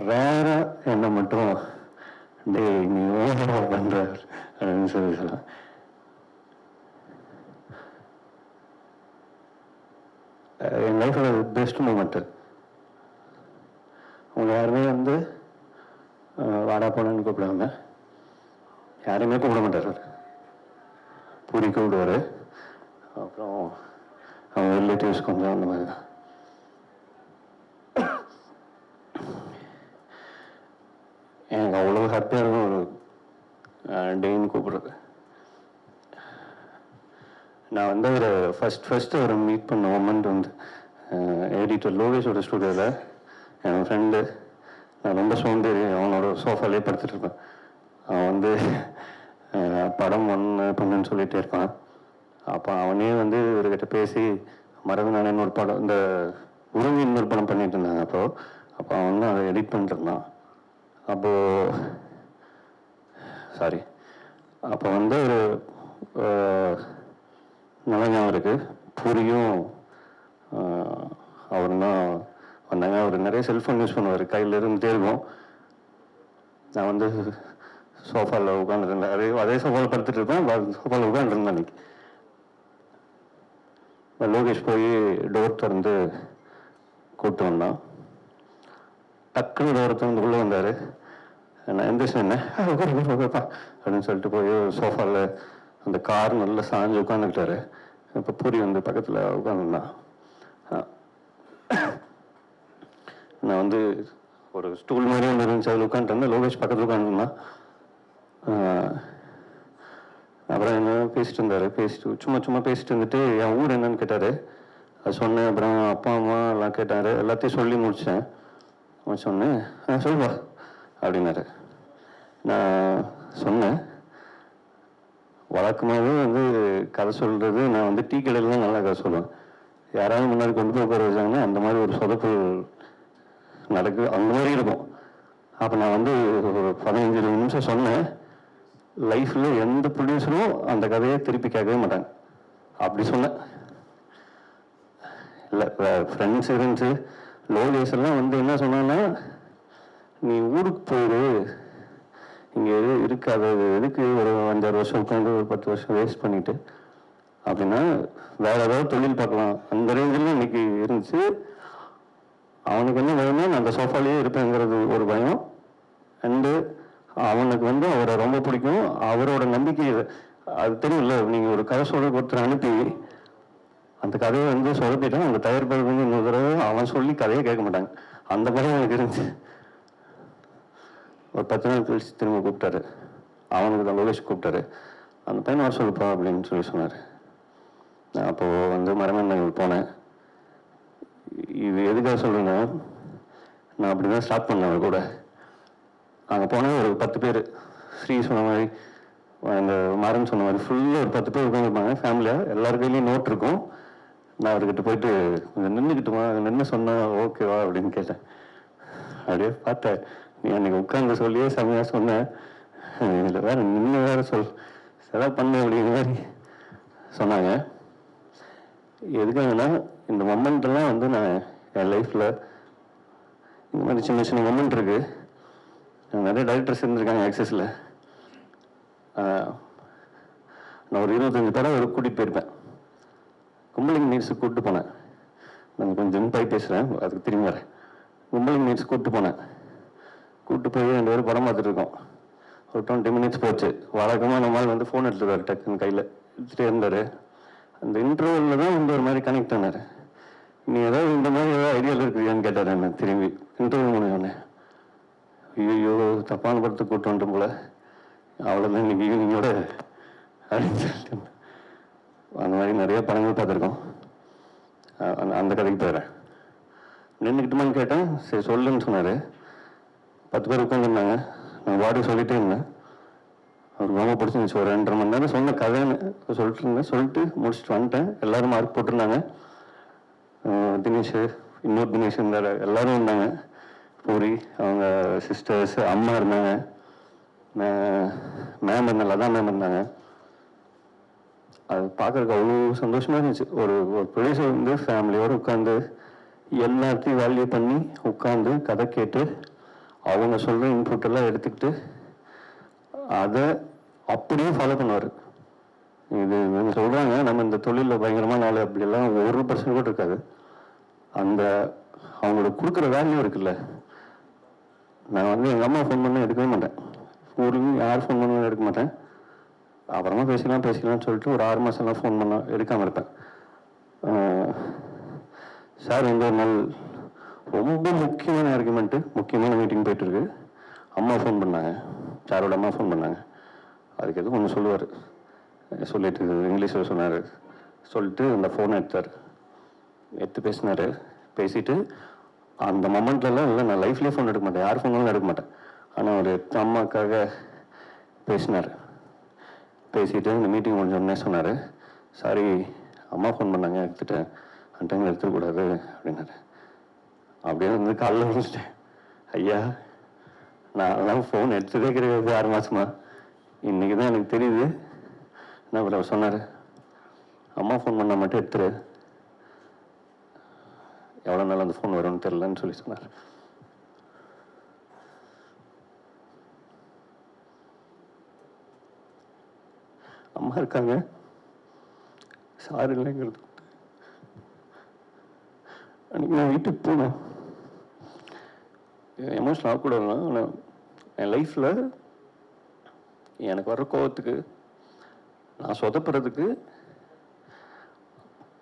ரேராக என்ன மட்டும் டே நீ பண்ணுற அப்படின்னு சொல்லலாம். என் லைஃபோட பெஸ்ட் மூமெண்ட்டு. அவங்க யாருமே வாடா போனான்னு கூப்பிடுவாங்க, யாரையுமே கூப்பிட மாட்டார். அவர் பூரி கூப்பிடுவார், அப்புறம் அவங்க ரிலேட்டிவ்ஸ் கொஞ்சம் அந்த மாதிரி தான். எனக்கு அவ்வளோ ஹாப்பியாக இருக்கும் ஒரு டேன்னு கூப்பிடுறது. நான் ஒரு ஃபஸ்ட்டு ஒரு மீட் பண்ண மொமெண்ட் எடிட்டர் லோகேஷோட ஸ்டூடியோவில் என் ஃப்ரெண்டு, நான் ரொம்ப சோம்பேறி, அவனோட சோஃபாலே படுத்துட்டு இருப்பேன். அவன் படம் பண்ணுன்னு சொல்லிகிட்டே இருப்பான். அப்போ அவனே இவர்கிட்ட பேசி மரகத நாணயம் ஒரு படம், இந்த உறவு இன்னொரு படம் பண்ணிட்டு இருந்தாங்க. அப்போ அவன் அதை எடிட் பண்ணிட்டு இருந்தான். அப்போ ஒரு நல்லா ஞாபகம் இருக்குது, பூரியும் அவரும் தான் வந்தாங்க. அவர் நிறைய செல்ஃபோன் யூஸ் பண்ணுவார், கையில் இருந்துகிட்டே இருக்கும். நான் சோஃபாவில் உட்காந்துருந்தேன், அதே சோஃபாவில் படுத்துட்டு இருப்பேன், சோஃபாவில் உட்காந்துருந்தேன். அன்னைக்கு லோகேஷ் போய் டோர் திறந்து கூப்பிட்டு வந்தான். டக்குன்னு டோர் திறந்து உள்ளே வந்தார். நான் எந்திரிச்சு என்ன உட்காருப்பா அப்படின்னு சொல்லிட்டு போய் சோஃபாவில் அந்த கார் நல்லா சாஞ்சு உட்காந்துக்கிட்டாரு. இப்போ பூரி வந்து பக்கத்தில் உட்காந்துருந்தான். நான் வந்து ஒரு ஸ்டூல் மாதிரி ஒன்று இருந்துச்சு, அதில் உட்காந்துட்டு லோகேஷ் பக்கத்தில் உட்காந்துருந்தான். அப்புறம் என்ன பேசிட்டு இருந்தார். சும்மா பேசிட்டு இருந்துட்டு என் ஊர் என்னன்னு கேட்டார். அது சொன்னேன். அப்புறம் அப்பா அம்மா எல்லாம் கேட்டார். எல்லாத்தையும் சொல்லி முடித்தேன். சொன்னேன், சொல்லுவா அப்படின்னாரு. நான் சொன்னேன், வழக்கமாகவே வந்து கதை சொல்கிறது நான் வந்து டீ கடையில் தான் நல்லா கதை சொல்லுவேன். யாராவது முன்னாடி கொண்டு போய் உட்கார வச்சாங்கன்னா அந்த மாதிரி ஒரு சொதப்பு நடக்குது, அந்த மாதிரி இருக்கும். அப்போ நான் வந்து ஒரு 15-20 நிமிஷம் சொன்னேன். லைஃப்பில் எந்த ப்ரொடியூசரும் அந்த கதையை திருப்பி கேட்கவே மாட்டாங்க, அப்படி சொன்னேன். இல்லை ஃப்ரெண்ட்ஸ் இருந்துச்சு. லோகேஷ் எல்லாம் வந்து என்ன சொன்னான்னா, நீ ஊருக்கு போயிடு, இங்கே இருக்காது, எதுக்கு ஒரு 5-6 வருஷம் உட்காந்து ஒரு 10 வருஷம் வேஸ்ட் பண்ணிட்டு அப்படின்னா வேற ஏதாவது தொழில் பார்க்கலாம், அந்த ரேஞ்சில் இன்னைக்கு இருந்துச்சு. அவனுக்கு என்ன பயம்னா நான் அந்த சோஃபாலேயே இருப்பேங்கிறது ஒரு பயம். அண்டு அவனுக்கு வந்து அவரை ரொம்ப பிடிக்கும், அவரோட நம்பிக்கை அது தெரியும்ல. நீங்கள் ஒரு கதை சொல்ல ஒருத்தர் அனுப்பி அந்த கதையை வந்து சொதப்பிட்டான், அந்த தயாரிப்பாளர் வந்து இன்னொரு தடவை அவன் சொல்லி கதையை கேட்க மாட்டாங்க, அந்த பயம் எனக்கு இருந்துச்சு. ஒரு 10 நாள் கழிச்சு திரும்ப கூப்பிட்டாரு. அவனுக்கு தான் லோகேஷ் கூப்பிட்டாரு. அந்த பையனை வர சொல்லுப்பா அப்படின்னு சொன்னார். நான் அப்போது வந்து மரமேந்தங்கள் போனேன். இது எதுக்காக சொல்கிறேன்னா, நான் அப்படி தான் ஸ்டார்ட் பண்ணேன் அவர் கூட. அங்கே போனால் ஒரு 10 பேர், ஸ்ரீ சொன்ன மாதிரி, அந்த மரம் சொன்ன மாதிரி ஃபுல்லாக ஒரு 10 பேர் உட்காந்துருப்பாங்க ஃபேமிலியாக. எல்லாரு கையிலையும் நோட் இருக்கும். நான் அவர்கிட்ட போயிட்டு கொஞ்சம் நின்றுக்கிட்டுமா, நின்று சொன்னால் ஓகேவா அப்படின்னு கேட்டேன். அப்படியே பார்த்தேன், நீ அன்றைக்கி உட்காந்து சொல்லியே செம்மையாக சொன்னேன், இதில் வேறு நின்று வேறு செலவு பண்ண அப்படிங்கிற மாதிரி சொன்னாங்க. எதுக்காகனா இந்த மொமெண்ட்டெல்லாம் வந்து நான் என் லைஃப்பில் இந்த மாதிரி சின்ன சின்ன மொமெண்ட் இருக்குது. நிறைய டைரக்டர்ஸ் இருந்திருக்காங்க ஆக்சஸில். நான் ஒரு 25 படம் ஒரு கூட்டிகிட்டு போயிருப்பேன். கும்பலிங் நீட்ஸுக்கு கூப்பிட்டு போனேன். நான் கொஞ்சம் போய் பேசுகிறேன், அதுக்கு திரும்பி வரேன். கும்பலிங் நீட்ஸ் கூப்பிட்டு போனேன். கூப்பிட்டு போய் 2 பேரும் படம் பார்த்துட்டு இருக்கோம். ஒரு 20 மினிட்ஸ் போச்சு. வழக்கமாக நம்மளால் வந்து ஃபோன் எடுத்துருவார், டக்குன்னு கையில் எடுத்துகிட்டே இருந்தார். அந்த இன்டர்வலில் தான் வந்து ஒரு மாதிரி கனெக்ட் ஆனார். நீ ஏதாவது இந்த மாதிரி ஏதாவது ஐடியாவில் இருக்கிறியான்னு கேட்டார் என்ன திரும்பி. இன்டர்வியூ முடிஞ்சோடனே ஐயோ தப்பான படத்துக்கு கூப்பிட்டு வந்துட்டோம் போல, அவ்வளோதான் இன்னைக்கு ஈவினிங்கோட அப்படின்னு சொல்லிட்டு. அந்த மாதிரி நிறைய படங்கள் பார்த்துருக்கோம். அந்த கதைக்கு போயிடுறேன். நின்றுக்கிட்டுமான்னு கேட்டேன். சரி சொல்லுன்னு சொன்னார். 10 பேர் உட்காந்துருந்தாங்க. நான் வாடி சொல்லிட்டே இருந்தேன். அவருக்கு ரொம்ப பிடிச்சிருந்துச்சு. ஒரு 2.5 மணி நேரம் சொன்ன கதைன்னு சொல்லிட்டு இருந்தேன். சொல்லிட்டு முடிச்சுட்டு வந்துட்டேன். எல்லோரும் மார்க் போட்டிருந்தாங்க. தினேஷ், இன்னொரு தினேஷ் இருந்தார், எல்லோரும் இருந்தாங்க. பூரி, அவங்க சிஸ்டர்ஸ், அம்மா இருந்தாங்க, மேம் இருந்தாங்க, லதா மேம் இருந்தாங்க. அது பார்க்குறதுக்கு அவ்வளோ சந்தோஷமாக இருந்துச்சு. ஒரு ப்ரொடியூசர் வந்து ஃபேமிலியோடு உட்காந்து எல்லாத்தையும் வேல்யூ பண்ணி உட்காந்து கதை கேட்டு அவங்க சொல்கிற இன்புட்டெல்லாம் எடுத்துக்கிட்டு அதை அப்படியே ஃபாலோ பண்ணுவார். இது சொல்கிறாங்க நம்ம இந்த தொழிலில் பயங்கரமான நாள், அப்படியெல்லாம் 1% கூட இருக்காது. அந்த அவங்களுக்கு கொடுக்குற வேல்யூ இருக்குல்ல. நான் வந்து எங்கள் அம்மா ஃபோன் பண்ண எடுக்கவே மாட்டேன். ஊருக்கு யார் ஃபோன் பண்ணாலும் எடுக்க மாட்டேன். அப்புறமா பேசிக்கலாம்னு சொல்லிட்டு ஒரு 6 மாதம்லாம் ஃபோன் பண்ண எடுக்காமல் இருப்பேன். சார் வந்து ஒரு நாள் ரொம்ப முக்கியமான ஆர்குமெண்ட்டு, முக்கியமான மீட்டிங் போயிட்டுருக்கு. அம்மா ஃபோன் பண்ணாங்க, சாரோட அம்மா ஃபோன் பண்ணாங்க. அதுக்கு எதுவும் ஒன்று சொல்லுவார். சொல்லிட்டு இங்கிலீஷில் சொன்னார். சொல்லிட்டு அந்த ஃபோனை எடுத்து பேசினார். பேசிட்டு அந்த மொமெண்ட்லலாம் இல்லை, நான் லைஃப்லேயே ஃபோன் எடுக்க மாட்டேன், யார் ஃபோனாலும் எடுக்க மாட்டேன். ஆனால் ஒரு அம்மாக்காக பேசினார். பேசிட்டு இந்த மீட்டிங் முடிஞ்சோடனே சொன்னார், சாரி அம்மா ஃபோன் பண்ணாங்க எடுத்துட்டேன், அந்த டைமில் எடுத்துக்கூடாது அப்படின்னாரு. அப்படியே வந்து காலைல விழுந்துட்டேன். ஐயா நான் ஃபோன் எடுத்ததே கிடையாது 6 மாதமா, இன்றைக்கி தான் எனக்கு தெரியுது. என்ன அவர் சொன்னார், அம்மா ஃபோன் பண்ணால் மட்டும் எடுத்துரு, எவ்வளோ நாள் அந்த ஃபோன் வரும்னு தெரிலன்னு சொல்லி சொன்னார். அம்மா இருக்காங்க, சார் இல்லைங்கிறது. அன்றைக்கி நான் வீட்டுக்கு போனேன். எமோஷனல் ஆகக்கூடாதுன்னா, ஆனால் என் லைஃப்பில் எனக்கு வர்ற கோவத்துக்கு, நான் சொதப்புறதுக்கு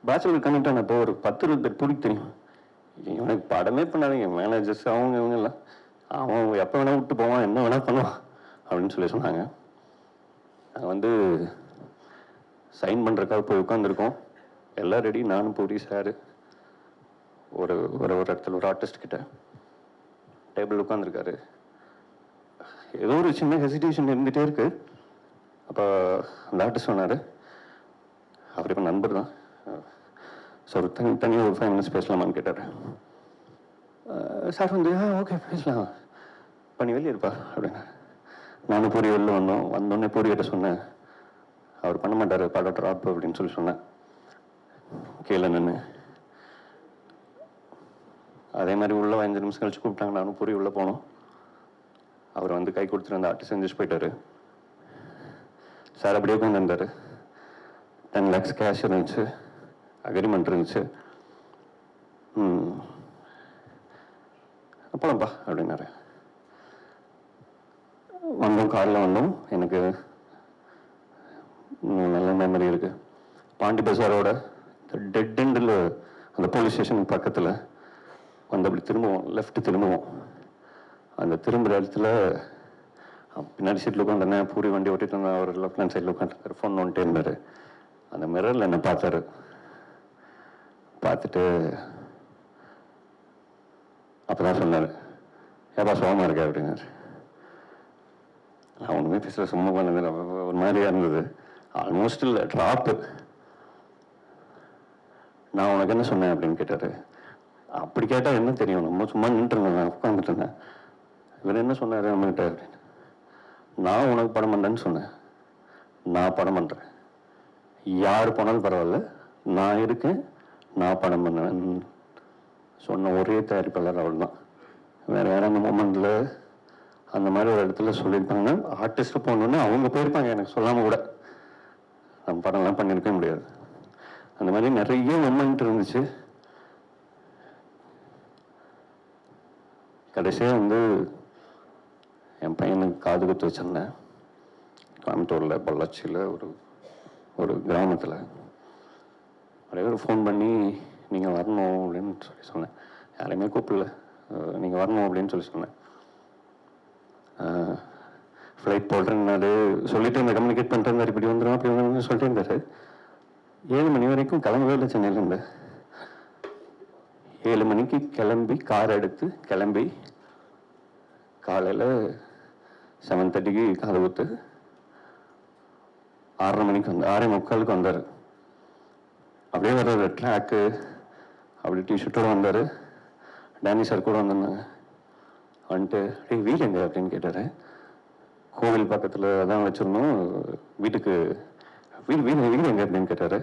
பேச்சுலர் கமிட்டான இப்போ ஒரு 10-20 பேர் பிடிக்க தெரியும். இவனுக்கு படமே பண்ணாதீங்க, மேனேஜர்ஸ் அவங்க இவங்கெல்லாம், அவன் எப்போ வேணால் விட்டு போவான், என்ன வேணால் பண்ணுவான் அப்படின்னு சொல்லி சொன்னாங்க. நாங்கள் சைன் பண்ணுறக்காக போய் உட்காந்துருக்கோம், எல்லாம் ரெடி. நானும் பூரி சார் ஒரு ஒரு இடத்துல ஒரு ஆர்டிஸ்ட் கிட்ட டேபிள் உட்காந்துருக்காரு. ஏதோ ஒரு சின்ன ஹெசிடேஷன் இருந்துகிட்டே இருக்கு. அப்போ அந்த ஆர்டிஸ்ட் சொன்னார், அவர் இப்போ நண்பர் தான், ஸோ ஒரு தனியாக ஒரு 5 minutes பேசலாமான்னு கேட்டார். சார் ஓகே பேசலாம், பண்ணி வெளியே இருப்பா அப்படின்னா. நானும் பூரி வெளில வந்தோடனே பூரிகிட்ட சொன்னேன், அவர் பண்ண மாட்டார் படம் ட்ராப் அப்படின்னு சொல்லி சொன்னேன். கீழே நின்று அதே மாதிரி உள்ள 5 நிமிஷம் கழிச்சு கூப்பிட்டாங்க. நானும் பூரி உள்ளே போனோம். அவர் கை கொடுத்துட்டு அந்த ஆர்டிஸ்ட் செஞ்சுட்டு போயிட்டாரு. சார் அப்படியே உட்காந்துருந்தார். 10 lakhs கேஷ் இருந்துச்சு, அக்ரிமெண்ட் இருந்துச்சு. அப்போலாம்ப்பா அப்படின்னாரு. காரில் வந்தோம். எனக்கு நல்ல மெமரி இருக்கு. பாண்டி பஜாரோட டெட் எண்டில் அந்த போலீஸ் ஸ்டேஷனுக்கு பக்கத்தில் அப்படி திரும்புவோம், லெஃப்ட் திரும்புவோம். அந்த திரும்புகிற இடத்துல பின்னாடி சீட்டில் உட்காந்துருந்தேன், பூரி வண்டி ஓட்டிட்டு இருந்தேன். அவர் லெஃப்ட் ஹேண்ட் சைடில் உட்காந்துருக்காரு, ஃபோன் நோண்டிட்டே இருந்தார். அந்த மிரரில் என்னை பார்த்தாரு. பார்த்துட்டு அப்போ தான் சொன்னார், ஏப்பா சோகமாக இருக்கா அப்படின்னாரு. நான் ஒன்றுமே பேசல, சும்மா உட்காந்து ஒரு மாதிரியாக இருந்தது. ஆல்மோஸ்ட் இல்லை ட்ராப்பு. நான் உனக்கு என்ன சொன்னேன் அப்படின்னு கேட்டார். அப்படி கேட்டால் என்ன தெரியும், நம்ம சும்மா நின்றுருந்தேன், நான் உட்காந்துட்டு இருந்தேன். இவர் என்ன சொன்னார் நம்மகிட்ட அப்படின்னு. நான் உனக்கு படம் பண்ணுறேன்னு சொன்னேன், நான் படம் பண்ணுறேன், யார் போனாலும் பரவாயில்ல, நான் இருக்கேன், நான் படம் பண்ணுவேன் சொன்ன ஒரே தயாரிப்பாளர் அவள் தான். வேறு யாரும் அந்த மூமெண்ட்டில் அந்த மாதிரி ஒரு இடத்துல சொல்லியிருப்பாங்க. ஆர்டிஸ்ட்டு போகணுன்னு அவங்க போயிருப்பாங்க, எனக்கு சொல்லாமல் கூட. நம்ம படம்லாம் பண்ணியிருக்க முடியாது. அந்த மாதிரி நிறைய மொமெண்ட் இருந்துச்சு. கடைசியாக என் பையனுக்கு காது குத்து வச்சிருந்தேன் கோயம்புத்தூரில் பொள்ளாச்சியில் ஒரு கிராமத்தில். நிறைய பேர் ஃபோன் பண்ணி நீங்கள் வரணும் அப்படின்னு சொல்லி சொன்னேன். யாரையுமே கூப்பிடல, நீங்கள் வரணும் அப்படின்னு சொல்லி சொன்னேன். ஃப்ளைட் போடுறேன்னாரு, சொல்லிட்டு இருந்தார், கம்யூனிகேட் பண்ணிட்டு இருந்தார், இப்படி வந்துடும் அப்படி வந்துடும் சொல்லிட்டு இருந்தார். 7 மணி வரைக்கும் கிளம்பவே இல்லை சென்னையிலேருந்து. 7 மணிக்கு கிளம்பி கார் எடுத்து கிளம்பி காலையில் 7:30க்கு காது குத்து, 6:30 மணிக்கு 6:45 வந்தார். அப்படியே வர்ற ட்ராக்கு அப்படி டிஷர்ட்டோடு வந்தார். டேனி சார் கூட வந்திருந்தாங்க. வந்துட்டு வீடு எங்கே அப்படின்னு கேட்டார். கோவில் பக்கத்தில் தான் வச்சுருந்தோம், வீட்டுக்கு வீடு வீடு வீடு எங்கே அப்படின்னு கேட்டார்.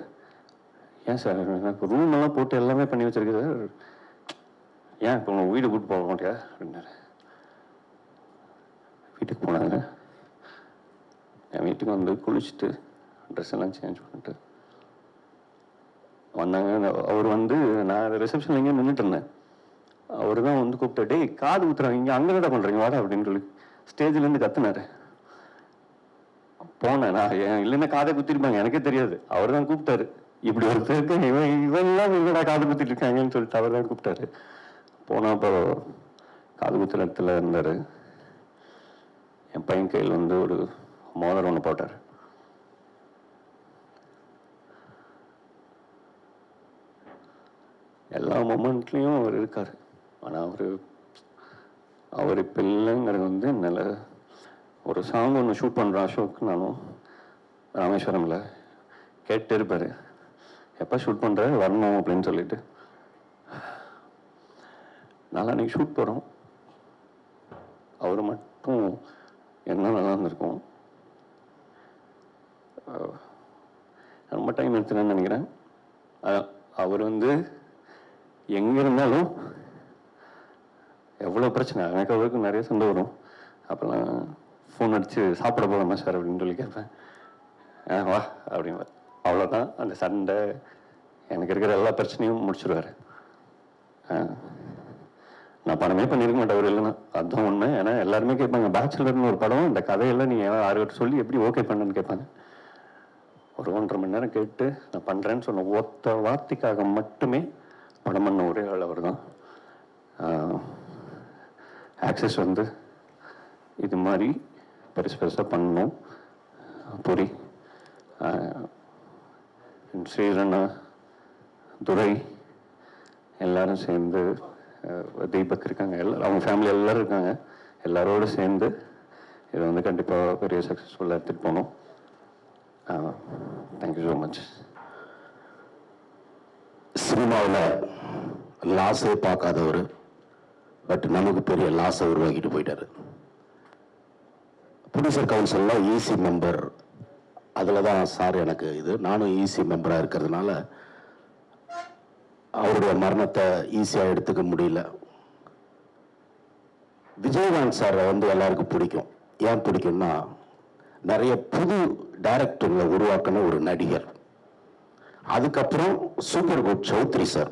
ஏன் சார், எனக்கு ரூமெல்லாம் போட்டு எல்லாமே பண்ணி வச்சுருக்கு சார், ஏன் இப்போ உங்கள் வீடு கூப்பிட்டு போக மாட்டியா அப்படின்னாரு. வீட்டுக்கு போனாங்க. என் வீட்டுக்கு குளிச்சுட்டு ட்ரெஸ் எல்லாம் சேஞ்ச் பண்ணிட்டு வந்தாங்க. அவர் நான் ரிசப்ஷனில் எங்கேயும் நின்றுட்டு இருந்தேன். அவர் தான் கூப்பிட்டு, டேய் காது ஊத்துறாங்க இங்கே, அங்கே தான் பண்ணுறீங்க வாடா அப்படின்னு சொல்லி ஸ்டேஜ்லேருந்து கத்துனாரு. போனேன் நான், இல்லைன்னா காதை குத்திருப்பாங்க, எனக்கே தெரியாது. அவர் தான் கூப்பிட்டாரு. இப்படி ஒருத்தருக்கு இவெல்லாம் இவங்கடா காது குத்திட்டு இருக்காங்கன்னு சொல்லிட்டு அவர் தான் கூப்பிட்டாரு. போனால் அப்போ காது குத்துற இடத்துல இருந்தார். என் பையன் கையில் ஒரு மோதிரம் ஒன்று போட்டார். எல்லா மொமெண்ட்லேயும் அவர் இருக்கார். ஆனால் அவர் இப்போ இல்லைங்கிறது என்னால் ஒரு சாங் ஒன்று ஷூட் பண்ணுறோம் அசோக் நானும் ராமேஸ்வரமில், கேட்டு இருப்பார், எப்போ ஷூட் பண்ணுற வரணும் அப்படின்னு சொல்லிட்டு. நாளைக்கு ஷூட் போகிறோம், அவர் மட்டும் என்ன நல்லா இருந்திருக்கும். ரொம்ப டைம் எடுத்துனேன்னு நினைக்கிறேன். அவர் எங்கே இருந்தாலும் எவ்வளோ பிரச்சனை, எனக்கு அவருக்கு நிறைய சண்டை வரும். அப்போல்லாம் ஃபோன் அடித்து சாப்பிட போகலாமா சார் அப்படின்னு சொல்லி கேட்பேன். வா அப்படின்னு. அவ்வளோதான், அந்த சண்டை எனக்கு இருக்கிற எல்லா பிரச்சனையும் முடிச்சிடுவார். நான் படமே பண்ணியிருக்க மாட்டேன் அவர் இல்லைன்னா, அதுதான் உண்மை. ஏன்னா எல்லாருமே கேட்பாங்க, பேச்சுலர்னு ஒரு படம், இந்த கதையெல்லாம் நீ 6 சொல்லி எப்படி ஓகே பண்ணன்னு கேட்பாங்க. ஒரு 1.5 மணி நேரம் கேட்டு நான் பண்ணுறேன்னு சொன்ன ஒத்த வார்த்தைக்காக மட்டுமே படம் பண்ண ஒரே ஆள் அவர் தான். ஆக்சஸ் வந்து இது மாதிரி பெருசாக பண்ணணும். புரி, ஸ்ரீரண்ணா, துரை எல்லாரும் சேர்ந்து, தீபக் இருக்காங்க, எல்லாரும் அவங்க ஃபேமிலி எல்லோரும் இருக்காங்க, எல்லாரோடு சேர்ந்து இதை வந்து கண்டிப்பாக பெரிய சக்ஸஸ்ஃபுல்லாக எடுத்துகிட்டு போகணும். Thank you so much. சினிமாவில் லாஸே பார்க்காதவர், பட் நமக்கு பெரிய லாஸை உருவாக்கிட்டு போயிட்டாரு. ப்ரொடியூசர் கவுன்சிலில் ஈசி மெம்பர், அதில் தான் சார் எனக்கு இது, நானும் ஈசி மெம்பராக இருக்கிறதுனால அவருடைய மரணத்தை ஈஸியாக எடுத்துக்க முடியல. விஜயகாந்த் சாரை வந்து எல்லாருக்கும் பிடிக்கும். ஏன் பிடிக்கும்னா, நிறைய புது டைரக்டர்களை உருவாக்கின ஒரு நடிகர். அதுக்கப்புறம் சூப்பர் குட் சௌத்ரி சார்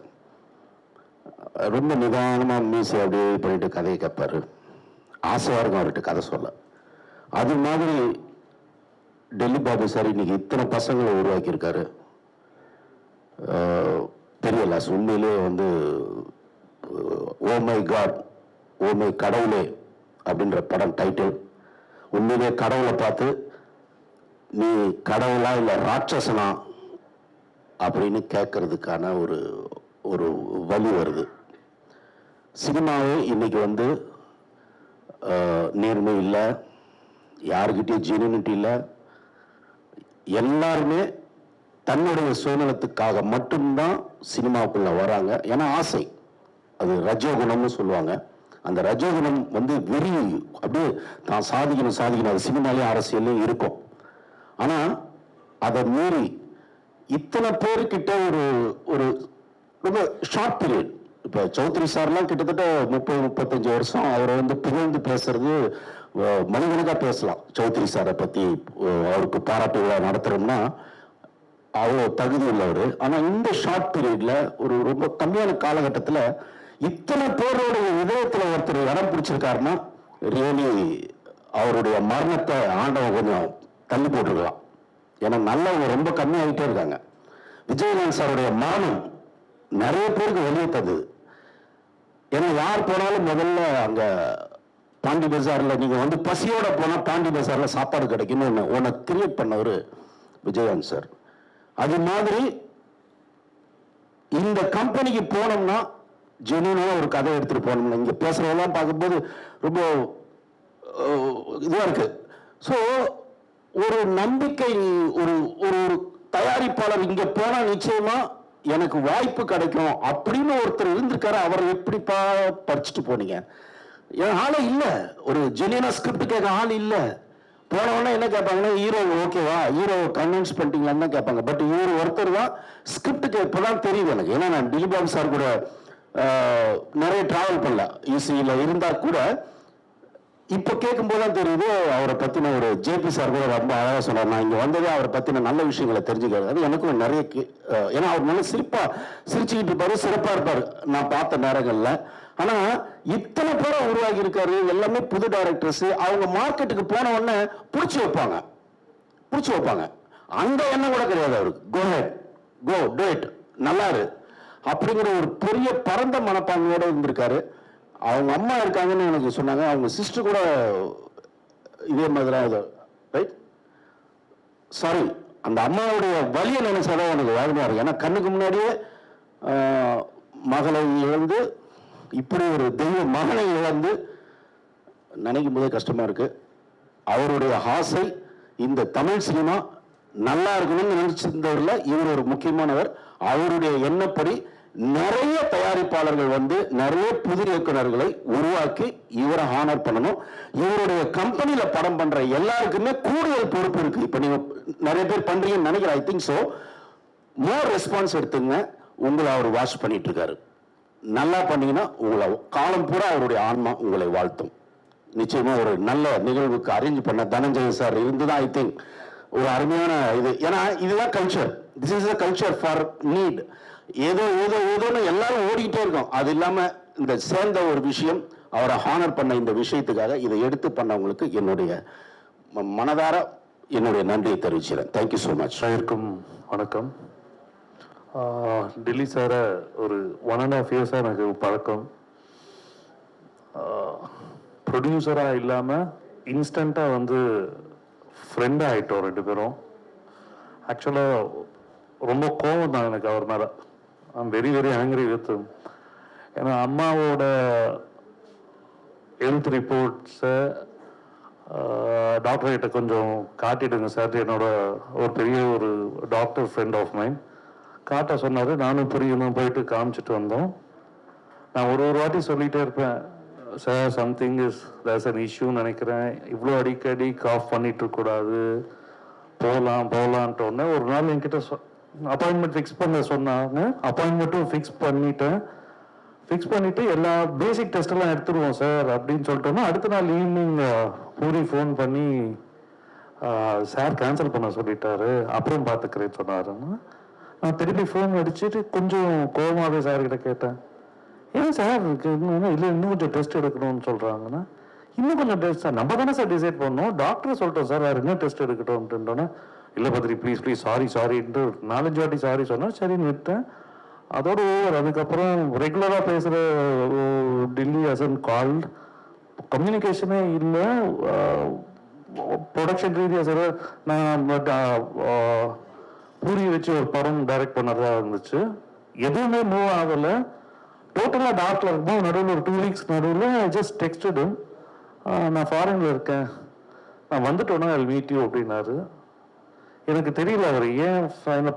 ரொம்ப நிதானமாக மீசை அப்படியே பண்ணிட்டு கதையை கேட்பாரு. ஆசையாக இருக்கும் அவர்கிட்ட கதை சொல்ல. அது மாதிரி டெல்லி பாபு சார் இன்னைக்கு இத்தனை பசங்களை உருவாக்கியிருக்காரு. பெரிய லாஸ். உண்மையிலே வந்து oh my god, oh my கடவுளே அப்படின்ற படம் டைட்டில். உண்மையிலே கடவுளை பார்த்து நீ கடவுளா இல்லை ராட்சசனா அப்படின்னு கேட்கறதுக்கான ஒரு ஒரு வழி வருது. சினிமாவே இன்னைக்கு வந்து நேர்மை இல்லை, யாருக்கிட்டையும் ஜெனியூனிட்டி இல்லை. எல்லாருமே தன்னுடைய சுயநலத்துக்காக மட்டும்தான் சினிமாவுக்குள்ள வராங்க. ஏன்னா ஆசை, அது ரஜோகுணம்னு சொல்லுவாங்க. அந்த ரஜோகுணம் வந்து வெறி, அப்படியே தான் சாதிக்கணும், அது சினிமாலே அரசியலையும் இருக்கும். ஆனால் அதை மீறி இத்தனை பேர்கிட்ட ஒரு ஒரு ரொம்ப ஷார்ட் பீரியட், இப்போ சௌத்ரி சார்லாம் கிட்டத்தட்ட 30-35 வருஷம் அவரை வந்து புகழ்ந்து பேசுறது, மணிக்கணக்காக பேசலாம் சௌத்ரி சாரை பற்றி. அவருக்கு பாராட்டு விழா நடத்துகிறோம்னா அவ்வளோ தகுதி உள்ளவர். ஆனால் இந்த ஷார்ட் பீரியட்ல ஒரு ரொம்ப கம்மியான காலகட்டத்தில் இத்தனை பேரோட இதயத்தில் ஒருத்தர் இடம் பிடிச்சிருக்காருன்னா ரியலி அவருடைய மரணத்தை ஆண்டவன் கொஞ்சம் தள்ளி போட்டிருக்கலாம். ஏன்னா நல்லவங்க ரொம்ப கம்மியாகிட்டே இருக்காங்க. விஜயகாந்த் சாருடைய மரணம் நிறைய பேருக்கு வெளியே தந்தது. ஏன்னா யார் போனாலும் முதல்ல அங்க பாண்டி பஜார்ல நீங்க வந்து பசியோட போனா பாண்டி பஜார்ல சாப்பாடு கிடைக்கும்னு ஒன்ன கிரியேட் பண்ணவர் விஜயகாந்த் சார். அது மாதிரி இந்த கம்பெனிக்கு போனோம்னா ஜெனியூனா ஒரு கதை எடுத்துட்டு போனோம்னா, இங்க பேசுறதெல்லாம் பார்க்கும்போது ரொம்ப இதுவா இருக்கு. ஸோ ஒரு நம்பிக்கை, ஒரு ஒரு தயாரிப்பாளர் இங்க போனா நிச்சயமா எனக்கு வாய்ப்பு கிடைக்கும் அப்படின்னு ஒருத்தர் இருந்திருக்காரு. அவரை எப்படிப்பா படிச்சுட்டு போனீங்க? என் ஆளே இல்லை, ஒரு ஜெனியூனா ஸ்கிரிப்ட் கேட்க ஆள் இல்லை. போனவொடனே என்ன கேட்பாங்கன்னா, ஹீரோ ஓகேவா, ஹீரோ கன்வின்ஸ் பண்ணிட்டீங்களான்னு தான் கேட்பாங்க. பட் இவர் ஒருத்தர் தான் ஸ்கிரிப்டுக்கு இப்போதான் தெரியுது எனக்கு. ஏன்னா நான் திலீப் பாபு சார் கூட நிறைய டிராவல் பண்ணல, ஈஸியில் இருந்தா கூட இப்போ கேட்கும்போது தான் தெரியுது அவரை பற்றின ஒரு ஜேபி சார் கூட ரொம்ப அழகாக சொன்னார். நான் இங்கே வந்ததே அவரை பற்றின நல்ல விஷயங்களை தெரிஞ்சுக்கிறது. அது எனக்கும் நிறைய ஏன்னா அவர் நல்ல சிரிச்சுக்கிட்டு இருப்பாரு, சிறப்பாக இருப்பார் நான் பார்த்த நேரங்களில். ஆனால் இத்தனை பேரை உருவாக்கி இருக்காரு, எல்லாமே புது டைரக்டர்ஸ். அவங்க மார்க்கெட்டுக்கு போன உடனே பிடிச்சி வைப்பாங்க. அந்த எண்ணம் கூட கிடையாது அவருக்கு. கோ ஹெட், கோ டூ இட், நல்லாரு அப்படிங்கிற ஒரு பெரிய பரந்த மனப்பான்மையோட இருந்திருக்காரு. அவங்க அம்மா இருக்காங்கன்னு எனக்கு சொன்னாங்க. அவங்க சிஸ்டர் கூட இதே மாதிரி தான். ரைட், சாரி, அந்த அம்மாவுடைய வலியை நினைச்சாதான் எனக்கு வேதனையா இருக்கு. ஏன்னா கண்ணுக்கு முன்னாடியே மகளை இழந்து, இப்படி ஒரு தெய்வ மகனை இழந்து நினைக்கும் போதே கஷ்டமா இருக்கு. அவருடைய ஆசை இந்த தமிழ் சினிமா நல்லா இருக்கணும்னு நினைச்சிருந்தவர்ல இவர் ஒரு முக்கியமானவர். அவருடைய எண்ணப்படி நிறைய தயாரிப்பாளர்கள் வந்து நிறைய புது இயக்குநர்களை உருவாக்கி இவரை ஹானர் பண்ணணும். இவருடைய கம்பெனியில படம் பண்ற எல்லாருக்குமே கூடுதல் பொறுப்பு இருக்கு. இப்ப நீங்க நிறைய பேர் பண்றீங்கன்னு நினைக்கிறேன். I think so. More response எடுத்துங்க. உங்களை அவர் வாட்ச் பண்ணிட்டு இருக்காரு. நல்லா பண்ணீங்கன்னா உங்களை காலம் பூரா அவருடைய ஆன்மா உங்களை வாழ்த்தும். நிச்சயமா ஒரு நல்ல நிகழ்வுக்கு அரேஞ்ச் பண்ண தனஞ்சயன் சார் இருந்துதான் ஐ திங்க் ஒரு அருமையான இது. ஏன்னா இதுதான் culture. This is a culture for need. ஏதோன்னு எல்லாரும் ஓடிக்கிட்டே இருக்கோம். அது இல்லாம இந்த சேர்ந்த ஒரு விஷயம், அவரை ஹானர் பண்ண இந்த விஷயத்துக்காக இதை எடுத்து பண்ணவங்களுக்கு என்னுடைய மனதார என்னுடைய நன்றியை தெரிவிக்கிறேன். Thank you so much. அனைவருக்கும் வணக்கம். டெல்லி சாரை ஒரு 1.5 இயர்ஸாக எனக்கு பழக்கம். ப்ரொடியூசராக இல்லாமல் இன்ஸ்டண்ட்டாக வந்து ஃப்ரெண்டாக ஆகிட்டோம் 2 பேரும். ஆக்சுவலாக ரொம்ப கோவம் தான் எனக்கு அவர் மேலே. I'm very very angry with. ஏன்னா அம்மாவோட ஹெல்த் ரிப்போர்ட்ஸை டாக்டர்கிட்ட கொஞ்சம் காட்டிடுங்க சார், என்னோட ஒரு பெரிய ஒரு டாக்டர் ஃப்ரெண்ட் ஆஃப் மைண்ட் காட்ட சொன்னார். நானும் புரியுமா போயிட்டு காமிச்சிட்டு வந்தோம். நான் ஒரு வாட்டி சொல்லிகிட்டே இருப்பேன், sir something is there's an இஷ்யூன்னு நினைக்கிறேன், இவ்வளோ அடிக்கடி காஃப் பண்ணிட்டு இருக்கக்கூடாது, போகலான்ட்டு. ஒரு நாள் என்கிட்ட அப்பாயின்மெண்ட் ஃபிக்ஸ் பண்ண சொன்னாங்க. அப்பாயின்மெண்ட்டும் ஃபிக்ஸ் பண்ணிவிட்டு எல்லா பேசிக் டெஸ்ட்டெல்லாம் எடுத்துருவோம் சார் அப்படின்னு சொல்லிட்டோன்னா, அடுத்த நாள் ஈவினிங் பூரி ஃபோன் பண்ணி சார் கேன்சல் பண்ண சொல்லிட்டாரு, அப்புறம் பார்த்துக்கிறேன்னு சொன்னாருன்னா, நான் திருப்பி ஃபோன் அடிச்சுட்டு கொஞ்சம் கோவமாகவே சார்கிட்ட கேட்டேன், ஏன் சார் இல்லை இன்னும் கொஞ்சம் டெஸ்ட் எடுக்கணும்னு சொல்கிறாங்கன்னா, இன்னும் கொஞ்சம் டெஸ்ட் சார் நம்ம தானே சார் டிசைட் பண்ணோம், டாக்டர் சொல்லிட்டோம் சார் வேறு என்ன டெஸ்ட் எடுக்கட்டும் அப்படின்ட்டோன்னே, இல்லை பத்ரி ப்ளீஸ் சாரின்ட்டு 4-5 வாட்டி சாரி சொன்னேன். சரின்னு விட்டேன். அதோடு ஓவர். அதுக்கப்புறம் ரெகுலராக பேசுகிற டெல்லி ஹசன்ட் கால்ட், கம்யூனிகேஷனே இல்லை. ப்ரொடக்ஷன் ரீதியாக சார் நான் பூரி வச்சு ஒரு படம் டைரக்ட் பண்ணதா இருந்துச்சு, எதுவுமே மூவ் ஆகலை. டோட்டலாக டாக்டர் இருக்கும்போது நடுவில் ஒரு 2 வீக்ஸ் நடுவில் ஜஸ்ட் டெக்ஸ்டடு, நான் ஃபாரினில் இருக்கேன், நான் வந்துட்டோன்னா ஐ மீட் யூ அப்படின்னாரு. எனக்கு தெரியல அவர் ஏன்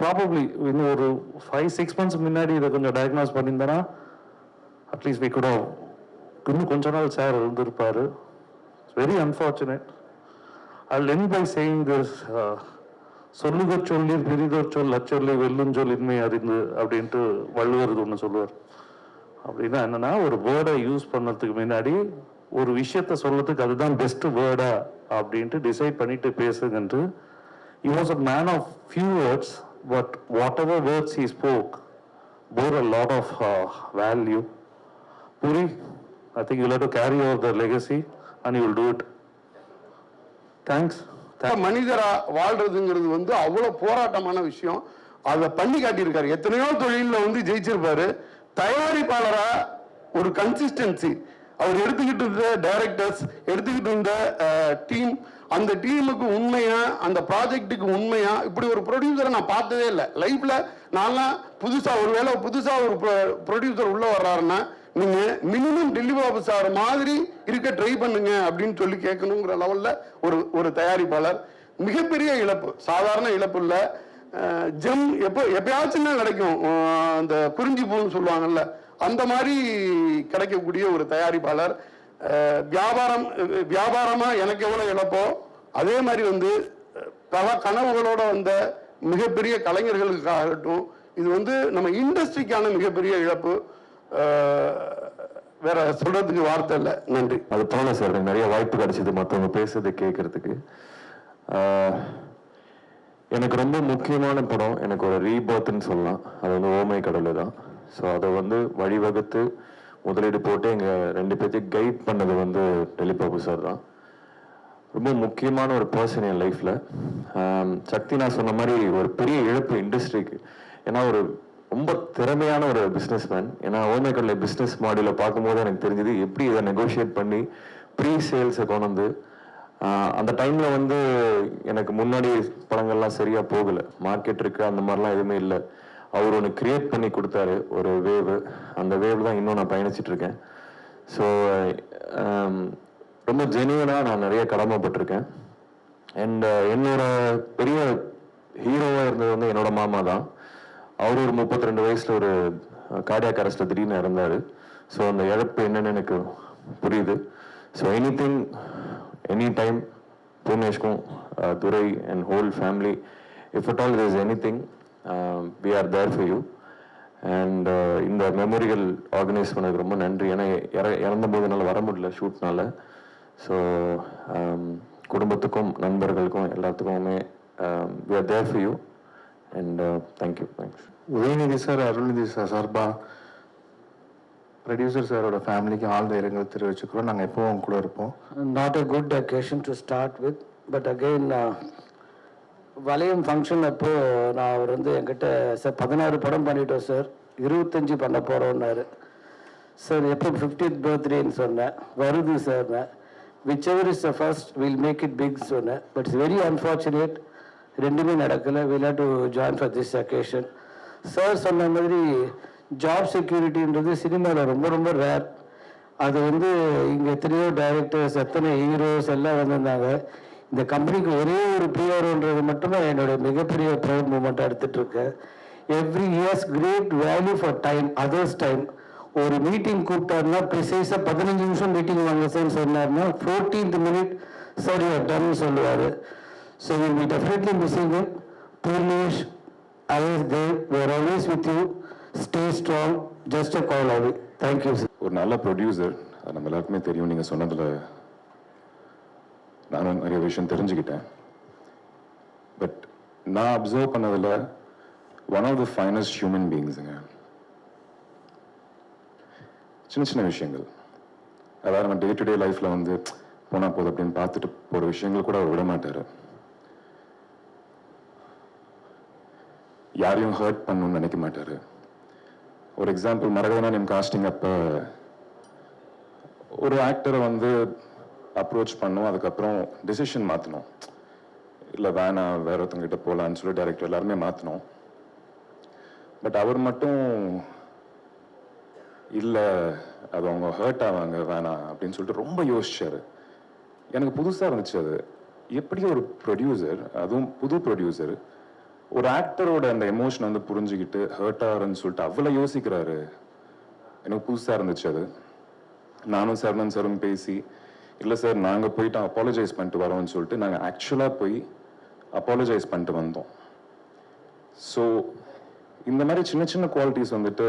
ப்ராபப்ளி இன்னும் ஒரு 5-6 months முன்னாடி இதை கொஞ்சம் டயக்னாஸ் பண்ணியிருந்தேன்னா அட்லீஸ்ட் வி குட் ஹவ் இன்னும் கொஞ்ச நாள் சார் இருந்திருப்பார். Very unfortunate. I end by saying this, சொல்லுக சொல்லி பெரிதோர் சொல் அச்சொல்லி வெல்லுஞ்சொல் இன்மை அறிந்து அப்படின்ட்டு வள்ளுவர் ஒன்று சொல்லுவார். அப்படின்னா என்னன்னா, ஒரு வேர்டை யூஸ் பண்ணுறதுக்கு முன்னாடி ஒரு விஷயத்த சொல்றதுக்கு அதுதான் பெஸ்ட் வேர்டா அப்படின்ட்டு டிசைட் பண்ணிட்டு பேசுங்கன்ட்டு. He was a man of few words, but whatever words he spoke bore a lot of value. Puri, I think you'll have to carry over the legacy and you will do it. Thanks. மனிதரா வாழ்றதுங்கிறது வந்து அவ்வளோ போராட்டமான விஷயம். அதை பண்ணி காட்டியிருக்காரு. எத்தனையோ தொழிலில் வந்து ஜெயிச்சிருப்பாரு. தயாரிப்பாளரா ஒரு consistency அவர் எடுத்துக்கிட்டு இருந்த டைரக்டர்ஸ், எடுத்துக்கிட்டு இருந்த டீம், அந்த டீமுக்கு உண்மையா, அந்த ப்ராஜெக்டுக்கு உண்மையா, இப்படி ஒரு ப்ரொடியூசரை நான் பார்த்ததே இல்லை லைஃப்ல. நான்லாம் ஒருவேளை புதுசா ஒரு ப்ரொடியூசர் உள்ள வர்றாருன்னா, நீங்க மினிமம் டெல்லி பாபு சார் மாதிரி இருக்க ட்ரை பண்ணுங்க அப்படின்னு சொல்லி கேட்கணுங்கிற லெவல்ல ஒரு தயாரிப்பாளர். மிகப்பெரிய இழப்பு, சாதாரண இழப்பு இல்லை. ஜெம் எப்பயாச்சும் தான் கிடைக்கும், அந்த குறிஞ்சி பூன்னு சொல்லுவாங்கல்ல, அந்த மாதிரி கிடைக்கக்கூடிய ஒரு தயாரிப்பாளர். வியாபாரமா எனக்கு எவ்வளவு இழப்போ அதே மாதிரி வந்து பல கனவுகளோட வந்த மிகப்பெரிய கலைஞர்களுக்காகட்டும், இது வந்து நம்ம இண்டஸ்ட்ரிக்கான மிகப்பெரிய இழப்பு. வேற சொல்றதுக்கு வார்த்தை இல்லை. நன்றி. அது போல சார், எனக்கு நிறைய வாய்ப்பு கிடைச்சது மற்றவங்க பேசுறது கேட்கறதுக்கு. எனக்கு ரொம்ப முக்கியமான படம், எனக்கு ஒரு ரீபர்த்ன்னு சொல்லலாம், அது வந்து ஓமை கடவுள் தான். ஸோ அதை வந்து வழிவகுத்து முதலீடு போட்டு எங்கள் 2 பேர்த்தையும் கைட் பண்ணது வந்து டெல்லி பாபு சார் தான். ரொம்ப முக்கியமான ஒரு பர்சன் என் லைஃப்பில். சக்தி நான் சொன்ன மாதிரி ஒரு பெரிய இழப்பு இண்டஸ்ட்ரிக்கு. ஏன்னா ஒரு ரொம்ப திறமையான ஒரு பிஸ்னஸ் மேன். ஏன்னா ஓமைக்கடலை பிஸ்னஸ் மாடலை பார்க்கும்போது எனக்கு தெரிஞ்சது எப்படி இதை நெகோஷியேட் பண்ணி ப்ரீ சேல்ஸை கொண்டு வந்து, அந்த டைமில் வந்து எனக்கு முன்னாடி படங்கள்லாம் சரியாக போகலை, மார்க்கெட் இருக்கு அந்த மாதிரிலாம் எதுவுமே இல்லை. அவர் ஒன்று கிரியேட் பண்ணி கொடுத்தாரு, ஒரு வேவ். அந்த வேவ் தான் இன்னும் நான் பயணிச்சுட்டு இருக்கேன். ஸோ ரொம்ப ஜெனியூனாக நான் நிறைய கடமைப்பட்டிருக்கேன். அண்ட் என்னோட பெரிய ஹீரோவாக இருந்தது வந்து என்னோட மாமா தான். அவர் ஒரு 32 வயசில் ஒரு கார்டியாக் அரெஸ்ட்டில் திடீர்னு இறந்தார். ஸோ அந்த இழப்பு என்னன்னு எனக்கு புரியுது. ஸோ எனி டைம் பூர்ணேஷ்க்கும் Durai and whole family, if at all there is anything, we are there for you. And இந்த மெமோரியல் ஆர்கனைஸ் பண்ணதுக்கு ரொம்ப நன்றி. ஏன்னா இறந்த போது என்னால் வர முடியல ஷூட்னால. ஸோ குடும்பத்துக்கும் நண்பர்களுக்கும் எல்லாத்துக்குமே we are there for you and thank you. Thanks. Udhayanidhi sir, Arulnidhi sir சார்பா ப்ரொடியூசர் சாரோட ஃபேமிலிக்கு ஆழ்ந்த இரங்கல் தெரிவிச்சுக்கிறோம். நாங்கள் எப்போவும் கூட இருப்போம். Not a good occasion to start with, but again வளையம் ஃபங்க்ஷன் அப்போ நான் அவர் வந்து என்கிட்ட சார் 16 படம் பண்ணிட்டோம் சார், 25 பண்ண போகிறோன்னாரு. சார் எப்போ 50th பர்த்டேன்னு சொன்னேன். வருது sir, whichever is the first will make it big சொன்னேன். பட் இட்ஸ் வெரி அன்ஃபார்ச்சுனேட், ரெண்டுமே நடக்கலை. Will have to join for this occasion. Sir சொன்ன மாதிரி ஜாப் செக்யூரிட்டின்றது சினிமாவில் ரொம்ப ரொம்ப ரேர். அது வந்து இங்கே எத்தனையோ டைரக்டர்ஸ், எத்தனை ஹீரோஸ் எல்லாம் வந்திருந்தாங்க. இந்த கம்பெனிக்கு ஒரே ஒரு பிஆர்ஓன்றது மட்டும்தான் என்னோட மிகப்பெரிய ப்ரௌட் மூமெண்ட்டாக எடுத்துகிட்ருக்கேன். Every years great value for time, others time. ஒரு மீட்டிங் கூப்பிட்டாருன்னா ப்ரிசைஸாக 15 நிமிஷம் மீட்டிங் வாங்க சார்னு சொன்னார்னா 14th minute சார் யூ டன்னு சொல்லுவார். So will be definitely missing it. Purnesh, ஐஎஸ் தேவ், we're always with you. Stay strong, just a call away. Thank you sir. ஒரு நல்ல ப்ரொடியூசர், நம்ம எல்லாருக்குமே தெரியும். நீங்கள் சொன்னதில் நானும் நிறைய விஷயம் தெரிஞ்சுக்கிட்டேன். பட் நான் அப்சர்வ் பண்ணதில் one of the finest human பீயிங்ஸுங்க. சின்ன சின்ன விஷயங்கள், அதாவது நம்ம டே டு டே லைஃப்பில் வந்து போனால் போதும் அப்படின்னு பார்த்துட்டு போகிற விஷயங்கள் கூட அவர் விட மாட்டார். யாரையும் ஹர்ட் பண்ணணும்னு நினைக்க மாட்டார். ஒரு எக்ஸாம்பிள், மரகதநாணயம் காஸ்டிங் அப்போ ஒரு ஆக்டரை வந்து அப்ரோச் பண்ணோம், அதுக்கப்புறம் டிசிஷன் மாற்றணும். இல்லை வேணாம், வேற ஒருத்தங்கிட்ட போகலான்னு சொல்லி டைரக்டர் எல்லாருமே மாற்றினோம். பட் அவர் மட்டும் இல்லை, அது அவங்க ஹர்ட் ஆவாங்க, வேணாம் அப்படின்னு சொல்லிட்டு ரொம்ப யோசிச்சார். எனக்கு புதுசாக இருந்துச்சு அது. எப்படி ஒரு ப்ரொடியூசர், அதுவும் புது ப்ரொடியூசர், ஒரு ஆக்டரோட அந்த எமோஷன் வந்து புரிஞ்சுக்கிட்டு ஹர்ட் ஆகிறன்னு சொல்லிட்டு அவ்வளோ யோசிக்கிறாரு. எனக்கு புதுசாக இருந்துச்சு அது. நானும் சரவணன் சாரும் பேசி, இல்லை சார் நாங்கள் போயிட்டு அப்பாலஜைஸ் பண்ணிட்டு வரோம்னு சொல்லிட்டு நாங்கள் ஆக்சுவலாக போய் அப்பாலஜைஸ் பண்ணிட்டு வந்தோம். ஸோ இந்த மாதிரி சின்ன சின்ன குவாலிட்டிஸ் வந்துட்டு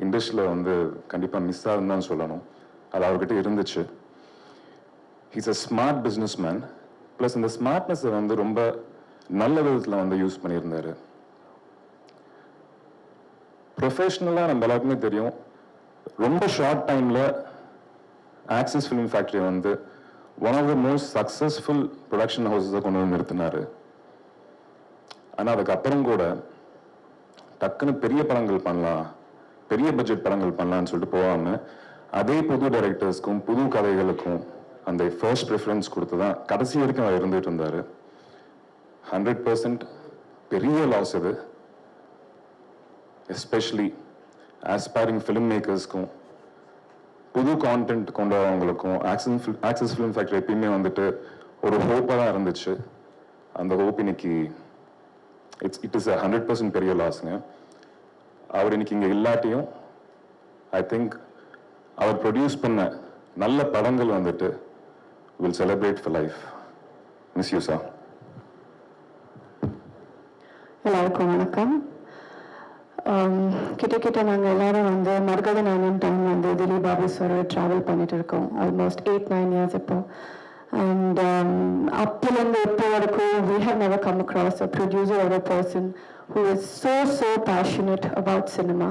இண்டஸ்ட்ரியில் வந்து கண்டிப்பாக மிஸ் ஆகுதுன்னு தான் சொல்லணும். அது அவர்கிட்ட இருந்துச்சு. He's a smart business man. Plus இந்த ஸ்மார்ட்னஸை வந்து ரொம்ப நல்ல விதத்தில் வந்து யூஸ் பண்ணியிருந்தார். ப்ரொஃபஷ்னலாக நம்ம எல்லாருக்குமே தெரியும், ரொம்ப ஷார்ட் டைமில் ஆக்சிஸ் ஃபிலிம் ஃபேக்ட்ரி வந்து one of the most successful production ஹவுஸஸை கொண்டு வந்து நிறுத்தினார். ஆனால் அதுக்கப்புறம் கூட டக்குன்னு பெரிய படங்கள் பண்ணலாம், பெரிய பட்ஜெட் படங்கள் பண்ணலான்னு சொல்லிட்டு போகாமல் அதே புது டைரக்டர்ஸ்க்கும் புது கதைகளுக்கும் அந்த ஃபர்ஸ்ட் ப்ரிஃபரன்ஸ் கொடுத்து தான் கடைசி வரைக்கும் அவர் இருந்துகிட்டு இருந்தார். 100% பெரிய லாஸ் இது. எஸ்பெஷலி ஆஸ்பைரிங் ஃபிலிம் மேக்கர்ஸ்க்கும் புது கான்டென்ட் கொண்டு வரவங்களுக்கும் ஆக்சிஸ் ஃபிலிம் ஃபேக்டரி எப்பயுமே வந்துட்டு ஒரு ஹோப்பாக தான் இருந்துச்சு. அந்த ஹோப் இன்னைக்கு இட் இஸ் 100% பெரிய லாஸுங்க. அவர் இன்னைக்கு இங்கே இல்லாட்டியும் ஐ திங்க் அவர் ப்ரொடியூஸ் பண்ண நல்ல படங்கள் வந்துட்டு will celebrate for life. Miss you sir. எல்லாருக்கும் வணக்கம். கிட்ட நாங்கள் எல்லாரும் வந்து மரகதநாணயம் டைம் வந்து திலீப் பாபு சார் ட்ராவல் பண்ணிட்டு இருக்கோம். ஆல்மோஸ்ட் 8-9 years இப்போ. அண்ட் அப்போலேருந்து இப்போ வரைக்கும் we have never come across a producer or a person who is so passionate about cinema.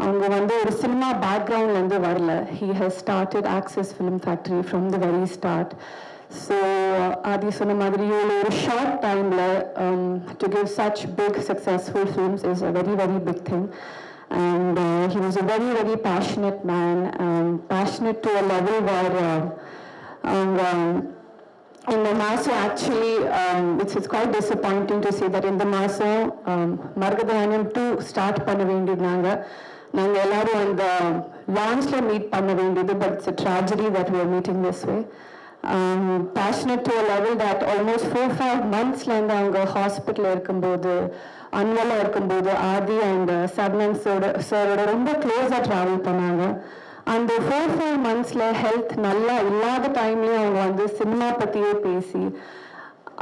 அவங்க வந்து ஒரு சினிமா பேக்ரவுண்ட்லேருந்து வரல. He has started Axis Film Factory from the very start. So Adi சொன்ன மாதிரி ஒரு ஷார்ட் டைமில் to give such big successful films is a very big thing. And he was a very passionate man, passionate to a level where in the Maso actually it's quite disappointing to see that in the Maso Margadhanam 2 start பண்ண வேண்டியதுனாங்க. நாங்கள் எல்லாரும் அந்த லான்ச்சில் meet பண்ண வேண்டியது. But it's a tragedy that we are meeting this way. Passionate to a level that almost 4-5 monthsலேருந்து அவங்க ஹாஸ்பிட்டலில் இருக்கும்போது, அன்வலாக இருக்கும்போது ஆதி அண்ட் சரவணன் சாரோட ரொம்ப க்ளோஸாக ட்ராவல் பண்ணாங்க. அந்த 4-5 monthsல ஹெல்த் நல்லா இல்லாத டைம்லேயும் அவங்க வந்து சினிமா பற்றியே பேசி,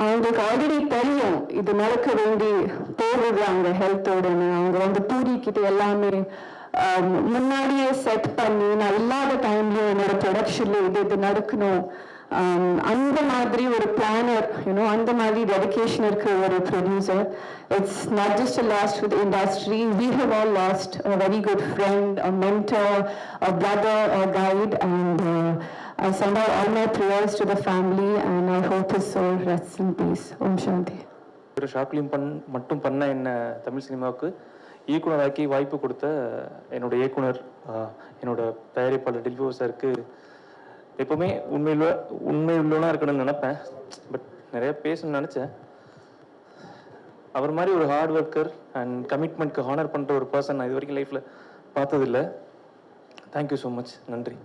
அவங்களுக்கு ஆல்ரெடி தெரியும் இது நடக்க வேண்டி போகுது அவங்க ஹெல்த்தோடன்னு. அவங்க வந்து பூரிக்கிட்டு எல்லாமே முன்னாடியே செட் பண்ணி, நான் இல்லாத டைம்லேயும் என்னோட ப்ரொடக்ஷனில் இது நடக்கணும், அந்த மாதிரி ஒரு பிளானர், அந்த மாதிரி டெடிகேஷன் இருக்கிற ஒரு producer. It's not just a loss to the industry. We have all lost a very good friend, a mentor, a brother, a guide, and I send out all my prayers to the family, and I hope his soul rests in peace. Om Shanti. ஒரு short film மட்டும் பண்ண என்ன தமிழ் சினிமாவுக்கு இயக்குனராக்கி வாய்ப்பு கொடுத்த என்னோட இயக்குனர், என்னோட தயாரிப்பாளர் டில்போ சாருக்கு எப்போவுமே உண்மையுள்ளவனா இருக்கணும்னு நினைப்பேன். பட் நிறைய பேசணும்னு நினச்சேன். அவர் மாதிரி ஒரு ஹார்ட் ஒர்க்கர் அண்ட் கமிட்மெண்ட்க்கு ஹானர் பண்ணுற ஒரு பர்சன் நான் இது வரைக்கும் லைஃப்பில் பார்த்ததில்லை. Thank you so much. நன்றி.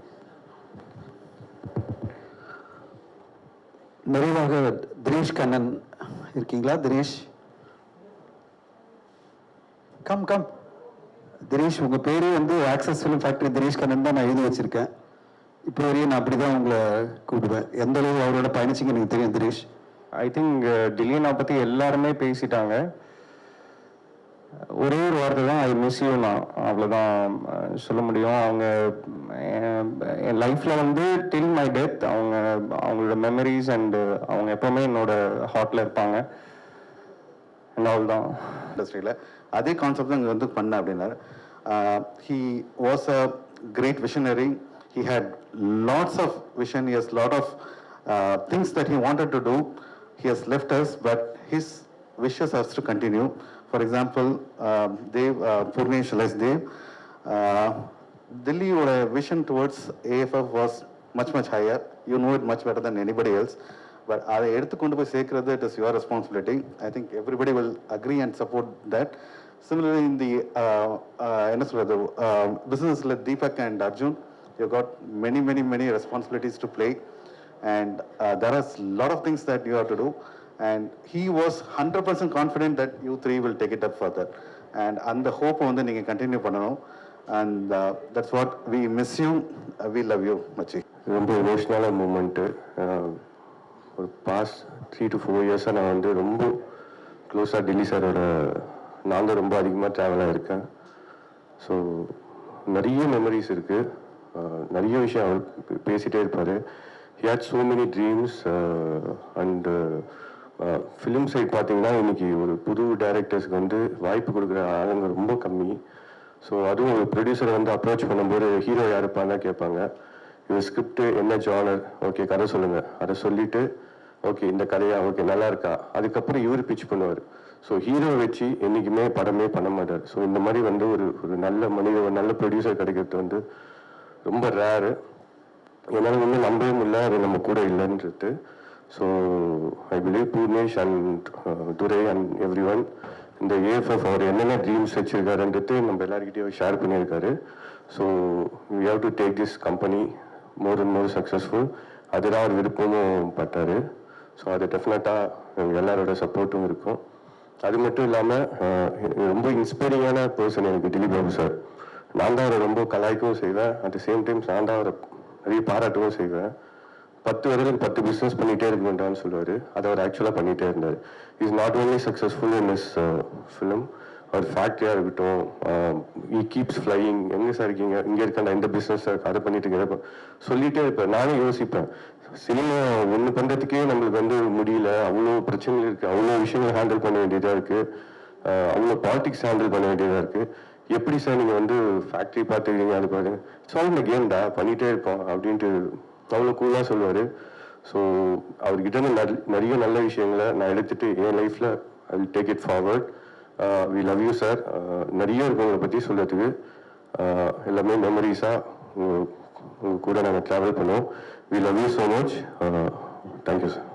நிறைவாக தினேஷ் கண்ணன் இருக்கீங்களா? Dinesh come come. தினேஷ், உங்கள் பேரே வந்து access film factory Dinesh Kannan தான் நான் எழுதி வச்சுருக்கேன். இப்போ வரையும் நான் அப்படி தான் உங்களை கூப்பிடுவேன். எந்த அளவு அவரோட பயணிச்சிங்க எனக்கு தெரியும் தினேஷ். ஐ திங்க் டில்லியனை பற்றி எல்லாருமே பேசிட்டாங்க. ஒரே ஒரு வார்த்தை தான், ஐ மிஸ் யூ. நான் அவ்வளோதான் சொல்ல முடியும். அவங்க என் லைஃப்பில் வந்து டில் மை டெத் அவங்களோட மெமரிஸ் அண்டு அவங்க எப்போவுமே என்னோட ஹார்ட்டில் இருப்பாங்க. அவ்வளோதான். இண்டஸ்ட்ரியில் அதே கான்செப்ட் தான் இங்கே வந்து பண்ண அப்படின்னாரு. He was a great visionary. He had lots of vision. He has lot of things that he wanted to do. He has left us, but his wishes has to continue. For example, Dev, Purnesh Les Dev, Delhi vision towards AFF was much higher. You know it much better than anybody else. But அதை எடுத்துக்கொண்டு போய் சேர்க்கிறது, it is your responsibility. I think everybody will agree and support that. Similarly, in the என்ன சொல்றது, businessல Deepak and Arjun, you got many responsibilities to play, and there are a lot of things that you have to do, and he was 100% confident that you three will take it up further, and அந்த hope வந்து நீங்க continue பண்ணணும், and that's what we miss you, we love you மச்சி. ரொம்ப எமோஷ்னலான moment. ஒரு past 3 to 4 இயர்ஸாக நான் வந்து ரொம்ப க்ளோஸாக டெல்லி சாரோட நான் தான் ரொம்ப அதிகமாக ட்ராவலாக இருக்கேன். ஸோ நிறைய மெமரிஸ் இருக்குது. நிறைய விஷயம் அவர் பேசிகிட்டே இருப்பார். He had so many dreams. And film side பார்த்தீங்கன்னா இன்னைக்கு ஒரு புது டைரக்டர்ஸ்க்கு வந்து வாய்ப்பு கொடுக்குற ஆளுங்க ரொம்ப கம்மி. ஸோ அதுவும் ஒரு ப்ரொடியூசரை வந்து அப்ரோச் பண்ணும்போது ஹீரோ யாருப்பான்னு கேட்பாங்க. இவர் ஸ்கிரிப்டு என்ன ஜானர், ஓகே கதை சொல்லுங்கள், அதை சொல்லிவிட்டு ஓகே இந்த கதையா, ஓகே நல்லா இருக்கா, அதுக்கப்புறம் இவர் பிச் பண்ணுவார். ஸோ ஹீரோ வச்சு என்றைக்குமே படமே பண்ண மாட்டார். ஸோ இந்த மாதிரி வந்து ஒரு நல்ல மனித, ஒரு நல்ல ப்ரொடியூசர் கிடைக்கிறது வந்து ரொம்ப ரேரு. என்னால் ஒன்றும் நம்பவே முடியல அது நம்ம கூட இல்லைன்றது. So I believe Purnesh and Durai and every one இந்த ஏஎஃப்எஃப் அவர் என்னென்ன ட்ரீம்ஸ் வச்சுருக்காருன்றது நம்ம எல்லாருக்கிட்டையும் ஷேர் பண்ணியிருக்காரு. So we have to take this company more and more successful. அதுதான் அவர் விருப்பமும் பட்டார். ஸோ அது டெஃபினட்டாக எல்லாரோட சப்போர்ட்டும் இருக்கும். அது மட்டும் இல்லாமல் ரொம்ப இன்ஸ்பைரிங்கான பர்சன் எனக்கு திலீப் பாபு சார். நான் தான் அவரை ரொம்ப கலாய்க்கவும் செய்வேன், அட் த சேம் டைம் நான் தான் அவரை நிறைய பாராட்டவும் செய்வேன். 10 வருடத்துக்கு 10 பிஸ்னஸ் பண்ணிகிட்டே இருக்க வேண்டாம்னு சொல்லுவார். அதை அவர் ஆக்சுவலாக பண்ணிகிட்டே இருந்தார். Is not only successful in this film. அவர் ஃபேக்ட்ரியாக இருக்கட்டும், ஈ கீப்ஸ் ஃப்ளையிங். எங்கே சார் இருக்கீங்க, இங்கே இருக்கேன், இந்த பிஸ்னஸ் அதை பண்ணிட்டு இருக்கிறப்ப சொல்லிகிட்டே இருப்பேன். நானே யோசிப்பேன், சினிமா ஒன்று பண்ணுறதுக்கே நம்மளுக்கு வந்து முடியல, அவ்வளோ பிரச்சனைகள் இருக்குது, அவ்வளோ விஷயங்கள் ஹேண்டில் பண்ண வேண்டியதாக இருக்குது, அவ்வளோ பாலிடிக்ஸ் ஹேண்டில் பண்ண வேண்டியதாக இருக்குது. எப்படி சார் நீங்கள் வந்து ஃபேக்ட்ரி பார்த்துக்கிறீங்க, அது பாருங்க சால்வ் கேம்டா பண்ணிகிட்டே இருப்போம் அப்படின்ட்டு அவ்வளோ கூலாக சொல்லுவார். ஸோ அவர்கிட்ட நிறைய நல்ல விஷயங்களை நான் எடுத்துகிட்டு என் லைஃப்பில் I will take it forward. We love you sir. நிறைய இருக்கும் உங்களை பற்றி சொல்கிறதுக்கு. எல்லாமே மெமரிஸாக உங்கள் கூட நாங்கள் ட்ராவல் பண்ணுவோம். We love you so much. Thank you sir.